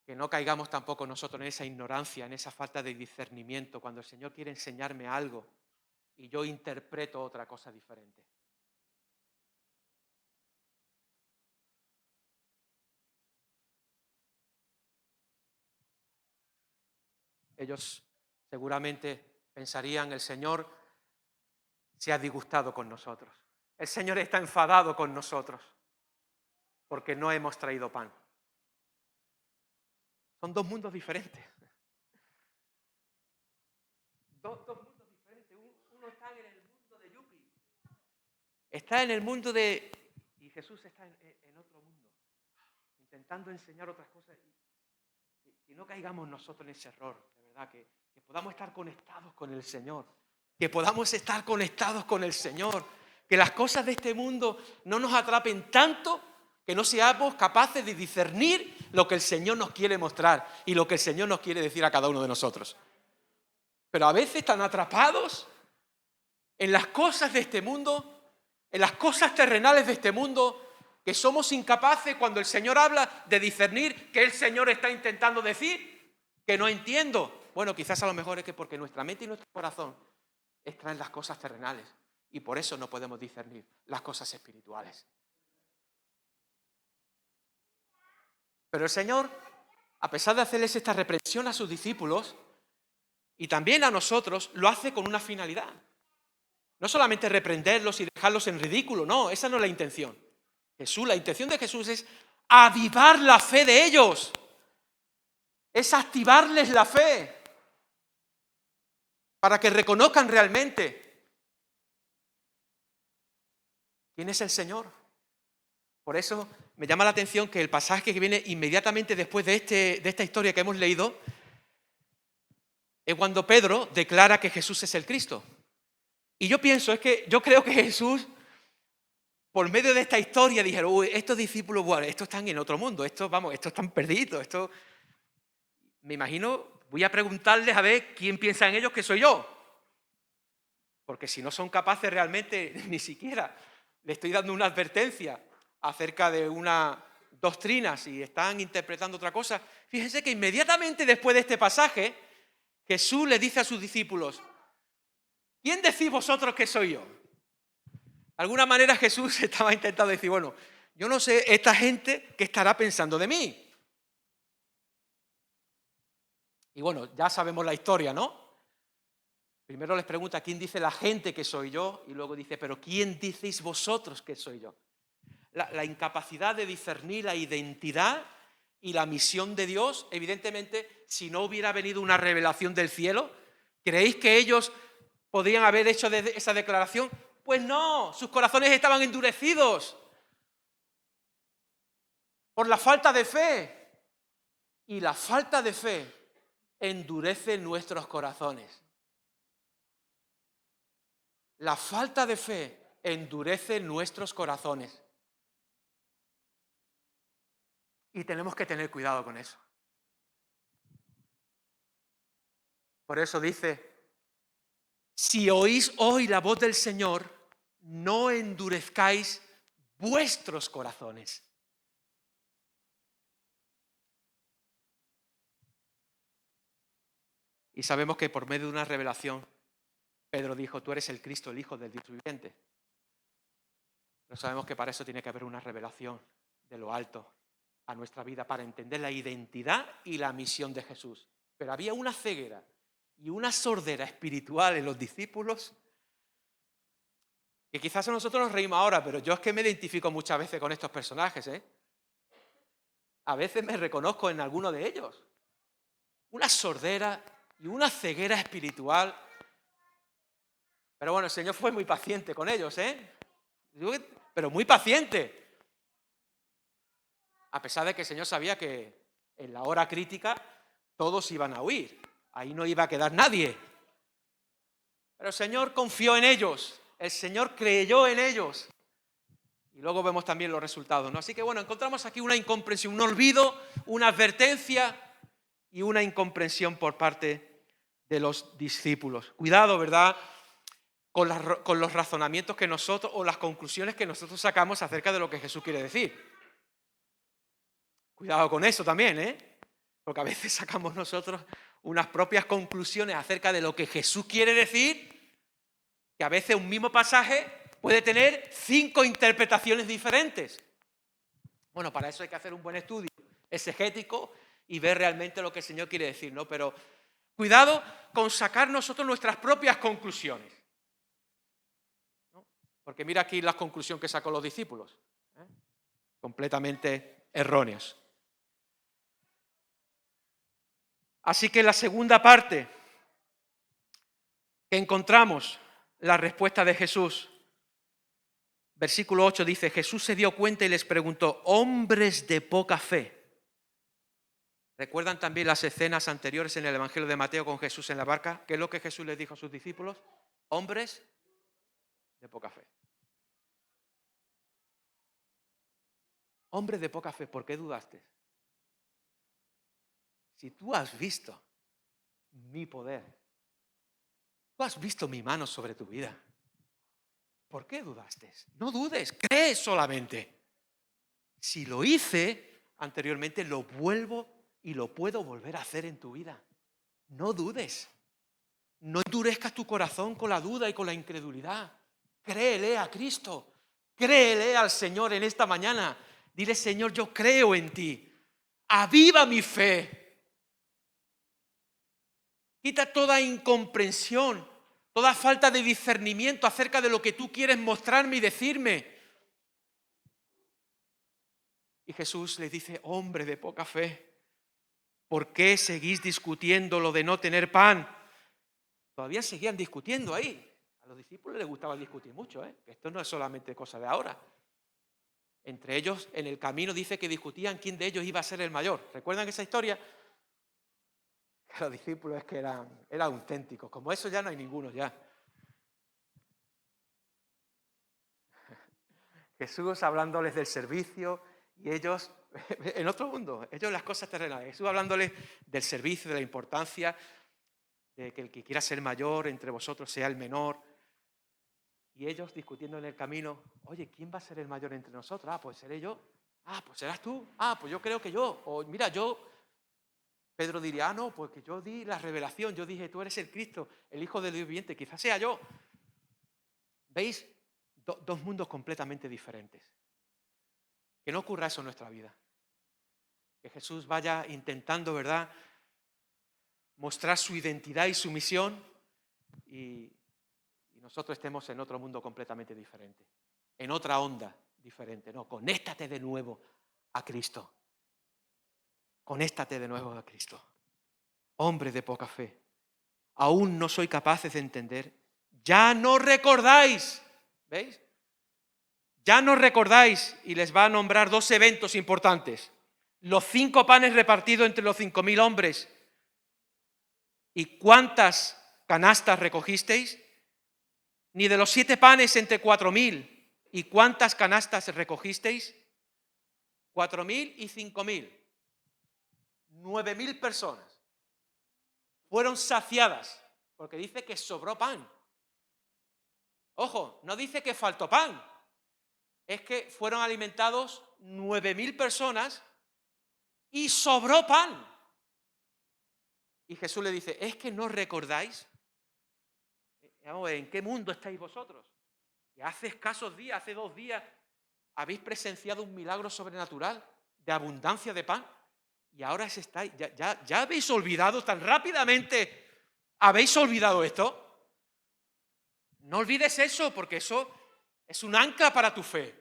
Que no caigamos tampoco nosotros en esa ignorancia, en esa falta de discernimiento, cuando el Señor quiere enseñarme algo y yo interpreto otra cosa diferente. Ellos seguramente pensarían, el Señor se ha disgustado con nosotros. El Señor está enfadado con nosotros porque no hemos traído pan. Son dos mundos diferentes. Dos mundos diferentes. Uno está en el mundo de Yupi. Está en el mundo de... Y Jesús está en otro mundo. Intentando enseñar otras cosas. Que no caigamos nosotros en ese error. De verdad, que podamos estar conectados con el Señor. Que podamos estar conectados con el Señor. Que las cosas de este mundo no nos atrapen tanto que no seamos capaces de discernir lo que el Señor nos quiere mostrar y lo que el Señor nos quiere decir a cada uno de nosotros. Pero a veces están atrapados en las cosas de este mundo, en las cosas terrenales de este mundo, que somos incapaces cuando el Señor habla de discernir qué el Señor está intentando decir, que no entiendo. Bueno, quizás a lo mejor es que porque nuestra mente y nuestro corazón están en las cosas terrenales y por eso no podemos discernir las cosas espirituales. Pero el Señor, a pesar de hacerles esta reprensión a sus discípulos y también a nosotros, lo hace con una finalidad. No solamente reprenderlos y dejarlos en ridículo, no, esa no es la intención. La intención de Jesús es avivar la fe de ellos, es activarles la fe para que reconozcan realmente quién es el Señor. Por eso me llama la atención que el pasaje que viene inmediatamente después de esta historia que hemos leído es cuando Pedro declara que Jesús es el Cristo. Y yo creo que Jesús, por medio de esta historia, dijeron, uy, estos discípulos, bueno, estos están en otro mundo, estos están perdidos, me imagino, voy a preguntarles a ver quién piensa en ellos que soy yo. Porque si no son capaces realmente, ni siquiera le estoy dando una advertencia acerca de una doctrina, si están interpretando otra cosa. Fíjense que inmediatamente después de este pasaje, Jesús le dice a sus discípulos, ¿quién decís vosotros que soy yo? De alguna manera Jesús estaba intentando decir, bueno, yo no sé esta gente qué estará pensando de mí. Y bueno, ya sabemos la historia, ¿no? Primero les pregunta, ¿quién dice la gente que soy yo? Y luego dice, ¿pero quién decís vosotros que soy yo? La incapacidad de discernir la identidad y la misión de Dios, evidentemente, si no hubiera venido una revelación del cielo, ¿creéis que ellos podrían haber hecho esa declaración? Pues no, sus corazones estaban endurecidos por la falta de fe. Y la falta de fe endurece nuestros corazones. La falta de fe endurece nuestros corazones. Y tenemos que tener cuidado con eso. Por eso dice, si oís hoy la voz del Señor, no endurezcáis vuestros corazones. Y sabemos que por medio de una revelación, Pedro dijo, tú eres el Cristo, el Hijo del Dios viviente. Pero sabemos que para eso tiene que haber una revelación de lo alto a nuestra vida para entender la identidad y la misión de Jesús. Pero había una ceguera y una sordera espiritual en los discípulos que quizás a nosotros nos reímos ahora, pero yo es que me identifico muchas veces con estos personajes, ¿eh? A veces me reconozco en alguno de ellos. Una sordera y una ceguera espiritual. Pero bueno, el Señor fue muy paciente con ellos, ¿eh? Pero muy paciente. A pesar de que el Señor sabía que en la hora crítica todos iban a huir. Ahí no iba a quedar nadie. Pero el Señor confió en ellos. El Señor creyó en ellos. Y luego vemos también los resultados, ¿no? Así que bueno, encontramos aquí una incomprensión, un olvido, una advertencia y una incomprensión por parte de los discípulos. Cuidado, ¿verdad?, con los razonamientos que nosotros, o las conclusiones que nosotros sacamos acerca de lo que Jesús quiere decir. Cuidado con eso también, ¿eh? Porque a veces sacamos nosotros unas propias conclusiones acerca de lo que Jesús quiere decir, que a veces un mismo pasaje puede tener 5 interpretaciones diferentes. Bueno, para eso hay que hacer un buen estudio exegético y ver realmente lo que el Señor quiere decir, ¿no? Pero cuidado con sacar nosotros nuestras propias conclusiones, ¿no? Porque mira aquí la conclusión que sacó los discípulos, ¿eh? Completamente erróneas. Así que en la segunda parte que encontramos la respuesta de Jesús, versículo 8 dice, Jesús se dio cuenta y les preguntó, hombres de poca fe. ¿Recuerdan también las escenas anteriores en el Evangelio de Mateo con Jesús en la barca? ¿Qué es lo que Jesús les dijo a sus discípulos? Hombres de poca fe. Hombres de poca fe, ¿por qué dudaste? Si tú has visto mi poder, tú has visto mi mano sobre tu vida, ¿por qué dudaste? No dudes, cree solamente. Si lo hice anteriormente, lo vuelvo y lo puedo volver a hacer en tu vida. No dudes. No endurezcas tu corazón con la duda y con la incredulidad. Créele a Cristo. Créele al Señor en esta mañana. Dile, Señor, yo creo en ti. Aviva mi fe. Quita toda incomprensión, toda falta de discernimiento acerca de lo que tú quieres mostrarme y decirme. Y Jesús les dice, hombre de poca fe, ¿por qué seguís discutiendo lo de no tener pan? Todavía seguían discutiendo ahí. A los discípulos les gustaba discutir mucho, ¿eh? Esto no es solamente cosa de ahora. Entre ellos, en el camino dice que discutían quién de ellos iba a ser el mayor. ¿Recuerdan esa historia? Los discípulos es que eran auténticos. Como eso ya no hay ninguno ya. Jesús hablándoles del servicio y ellos, en otro mundo, ellos las cosas terrenales. Jesús hablándoles del servicio, de la importancia de que el que quiera ser mayor entre vosotros sea el menor. Y ellos discutiendo en el camino, oye, ¿quién va a ser el mayor entre nosotros? Ah, pues seré yo. Ah, pues serás tú. Ah, pues yo creo que yo. O mira, Pedro diría, no, porque yo di la revelación, yo dije, tú eres el Cristo, el Hijo del Dios viviente, quizás sea yo. ¿Veis? Dos mundos completamente diferentes. Que no ocurra eso en nuestra vida. Que Jesús vaya intentando, ¿verdad?, mostrar su identidad y su misión y nosotros estemos en otro mundo completamente diferente, en otra onda diferente. No, conéctate de nuevo a Cristo. Conéctate de nuevo a Cristo. Hombre de poca fe, aún no soy capaces de entender. Ya no recordáis, ¿veis? Ya no recordáis, y les va a nombrar 2 eventos importantes. Los 5 panes repartidos entre los 5.000 hombres. ¿Y cuántas canastas recogisteis? Ni de los 7 panes entre 4.000. ¿Y cuántas canastas recogisteis? 4.000 y 5.000. 9.000 personas fueron saciadas, porque dice que sobró pan. Ojo, no dice que faltó pan, es que fueron alimentados 9.000 personas y sobró pan. Y Jesús le dice, ¿es que no recordáis? Vamos a ver, ¿en qué mundo estáis vosotros? Y hace escasos días, hace 2 días, habéis presenciado un milagro sobrenatural de abundancia de pan y ahora ya habéis olvidado tan rápidamente. ¿Habéis olvidado esto? No olvides eso, porque eso es un ancla para tu fe.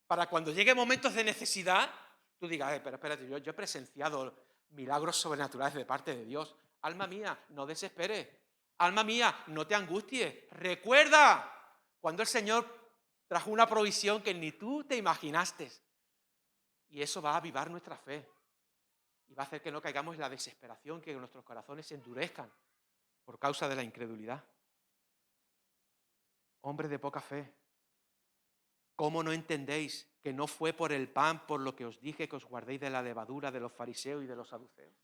Para cuando lleguen momentos de necesidad, tú digas, pero espérate, yo he presenciado milagros sobrenaturales de parte de Dios. Alma mía, no desesperes. Alma mía, no te angusties. Recuerda cuando el Señor trajo una provisión que ni tú te imaginaste. Y eso va a avivar nuestra fe. Y va a hacer que no caigamos en la desesperación, que nuestros corazones se endurezcan por causa de la incredulidad. Hombres de poca fe, ¿cómo no entendéis que no fue por el pan por lo que os dije que os guardéis de la levadura de los fariseos y de los saduceos?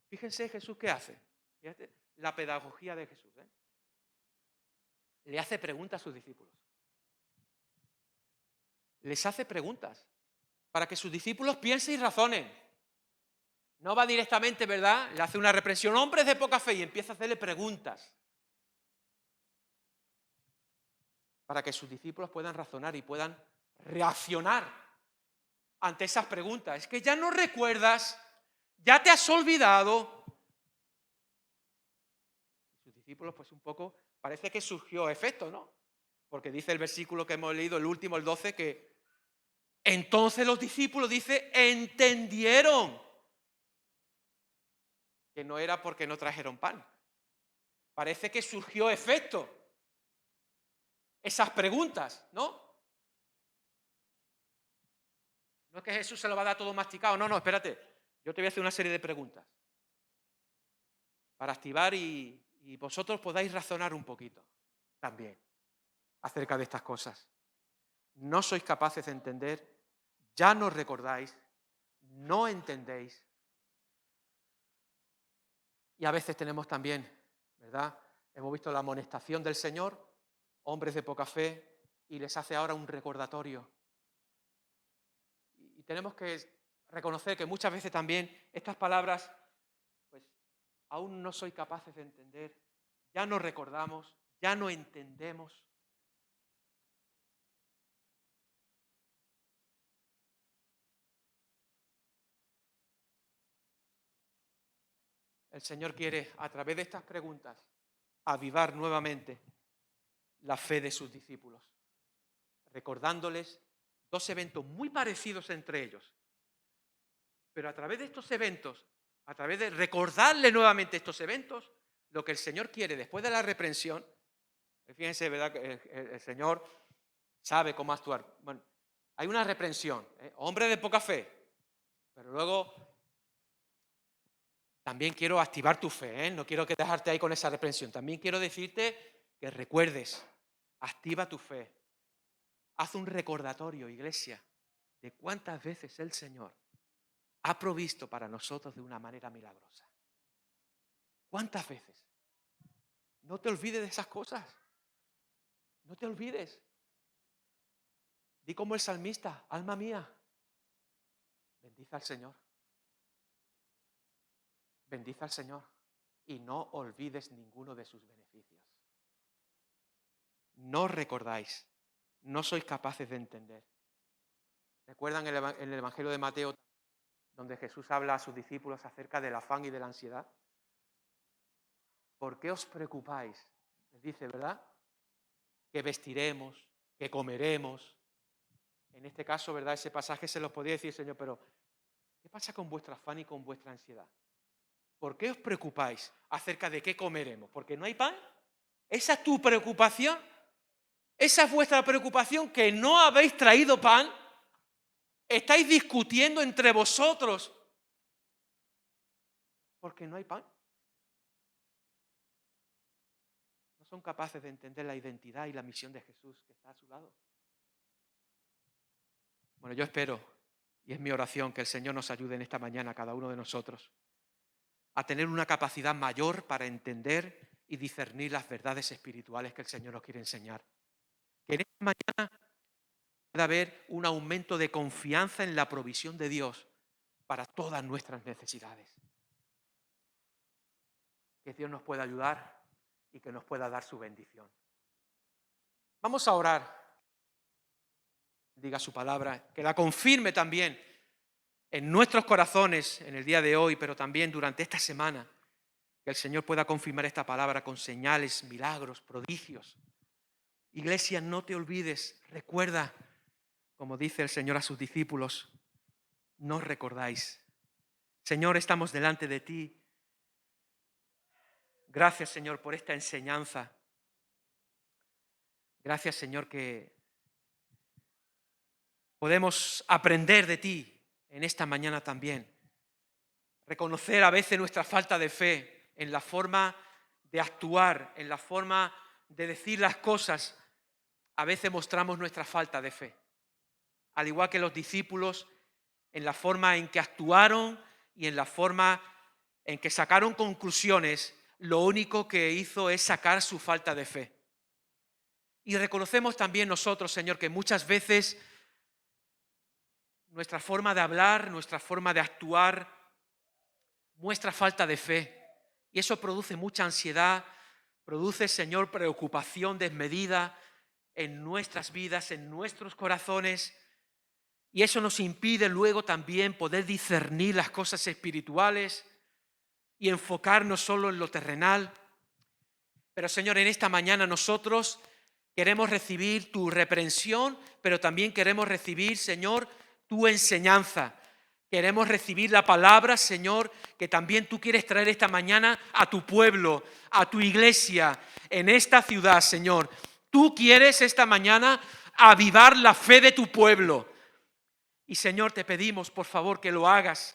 Fíjense Jesús qué hace. Fíjate la pedagogía de Jesús. Le hace preguntas a sus discípulos. Les hace preguntas para que sus discípulos piensen y razonen. No va directamente, ¿verdad? Le hace una reprensión, hombres de poca fe, y empieza a hacerle preguntas para que sus discípulos puedan razonar y puedan reaccionar ante esas preguntas. Es que ya no recuerdas, ya te has olvidado. Sus discípulos, pues un poco, parece que surgió efecto, ¿no? Porque dice el versículo que hemos leído, el último, el 12, que entonces los discípulos, dice, entendieron que no era porque no trajeron pan. Parece que surgió efecto esas preguntas, ¿no? No es que Jesús se lo va a dar todo masticado, no, espérate. Yo te voy a hacer una serie de preguntas para activar y vosotros podáis razonar un poquito también acerca de estas cosas. No sois capaces de entender, ya no recordáis, no entendéis. Y a veces tenemos también, ¿verdad? Hemos visto la amonestación del Señor, hombres de poca fe, y les hace ahora un recordatorio. Y tenemos que reconocer que muchas veces también estas palabras, pues aún no soy capaces de entender, ya no recordamos, ya no entendemos. El Señor quiere, a través de estas preguntas, avivar nuevamente la fe de sus discípulos, recordándoles dos eventos muy parecidos entre ellos. Pero a través de estos eventos, a través de recordarle nuevamente estos eventos, lo que el Señor quiere después de la reprensión, fíjense, ¿verdad? El Señor sabe cómo actuar. Bueno, hay una reprensión, hombre de poca fe, pero luego también quiero activar tu fe, no quiero que dejarte ahí con esa reprensión. También quiero decirte que recuerdes, activa tu fe. Haz un recordatorio, iglesia, de cuántas veces el Señor ha provisto para nosotros de una manera milagrosa. ¿Cuántas veces? No te olvides de esas cosas. No te olvides. Di como el salmista, alma mía, bendice al Señor. Bendice al Señor y no olvides ninguno de sus beneficios. No recordáis, no sois capaces de entender. ¿Recuerdan en el Evangelio de Mateo, donde Jesús habla a sus discípulos acerca del afán y de la ansiedad? ¿Por qué os preocupáis? Les dice, ¿verdad? Que vestiremos, que comeremos. En este caso, ¿verdad? Ese pasaje se los podía decir, Señor, pero ¿qué pasa con vuestro afán y con vuestra ansiedad? ¿Por qué os preocupáis acerca de qué comeremos? ¿Porque no hay pan? ¿Esa es tu preocupación? ¿Esa es vuestra preocupación, que no habéis traído pan? ¿Estáis discutiendo entre vosotros porque no hay pan? No son capaces de entender la identidad y la misión de Jesús que está a su lado. Bueno, yo espero, y es mi oración, que el Señor nos ayude en esta mañana a cada uno de nosotros a tener una capacidad mayor para entender y discernir las verdades espirituales que el Señor nos quiere enseñar. Que en esta mañana pueda haber un aumento de confianza en la provisión de Dios para todas nuestras necesidades. Que Dios nos pueda ayudar y que nos pueda dar su bendición. Vamos a orar. bendiga su palabra, que la confirme también en nuestros corazones en el día de hoy, pero también durante esta semana, que el Señor pueda confirmar esta palabra con señales, milagros, prodigios. Iglesia, no te olvides, recuerda, como dice el Señor a sus discípulos, no os recordáis. Señor, estamos delante de ti. Gracias, Señor, por esta enseñanza. Gracias, Señor, que podemos aprender de ti en esta mañana también. Reconocer a veces nuestra falta de fe en la forma de actuar, en la forma de decir las cosas. A veces mostramos nuestra falta de fe. Al igual que los discípulos, en la forma en que actuaron y en la forma en que sacaron conclusiones, lo único que hizo es sacar su falta de fe. Y reconocemos también nosotros, Señor, que muchas veces nuestra forma de hablar, nuestra forma de actuar, muestra falta de fe. Y eso produce mucha ansiedad, produce, Señor, preocupación desmedida en nuestras vidas, en nuestros corazones. Y eso nos impide luego también poder discernir las cosas espirituales y enfocarnos solo en lo terrenal. Pero, Señor, en esta mañana nosotros queremos recibir tu reprensión, pero también queremos recibir, Señor, tu enseñanza. Queremos recibir la palabra, Señor, que también tú quieres traer esta mañana a tu pueblo, a tu iglesia, en esta ciudad, Señor. Tú quieres esta mañana avivar la fe de tu pueblo. Y, Señor, te pedimos, por favor, que lo hagas.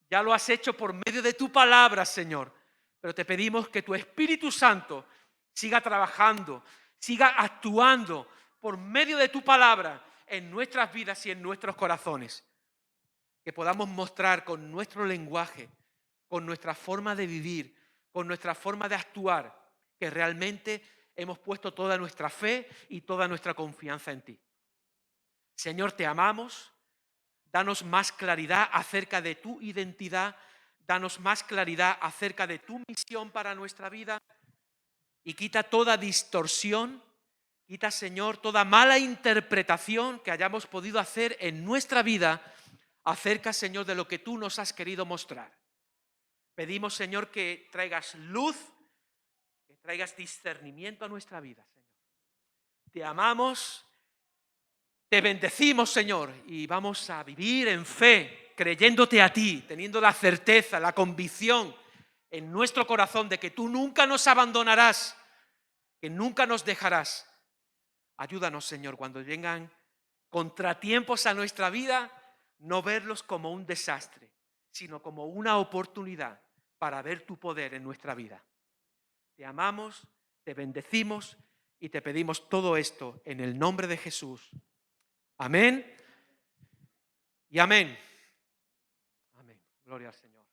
Ya lo has hecho por medio de tu palabra, Señor. Pero te pedimos que tu Espíritu Santo siga trabajando, siga actuando por medio de tu palabra en nuestras vidas y en nuestros corazones. Que podamos mostrar con nuestro lenguaje, con nuestra forma de vivir, con nuestra forma de actuar, que realmente hemos puesto toda nuestra fe y toda nuestra confianza en ti. Señor, te amamos. Danos más claridad acerca de tu identidad. Danos más claridad acerca de tu misión para nuestra vida. Y quita toda distorsión. Quita, Señor, toda mala interpretación que hayamos podido hacer en nuestra vida acerca, Señor, de lo que tú nos has querido mostrar. Pedimos, Señor, que traigas luz, que traigas discernimiento a nuestra vida, Señor. Te amamos, te bendecimos, Señor, y vamos a vivir en fe, creyéndote a ti, teniendo la certeza, la convicción en nuestro corazón de que tú nunca nos abandonarás, que nunca nos dejarás. Ayúdanos, Señor, cuando vengan contratiempos a nuestra vida, no verlos como un desastre, sino como una oportunidad para ver tu poder en nuestra vida. Te amamos, te bendecimos y te pedimos todo esto en el nombre de Jesús. Amén y amén. Amén. Gloria al Señor.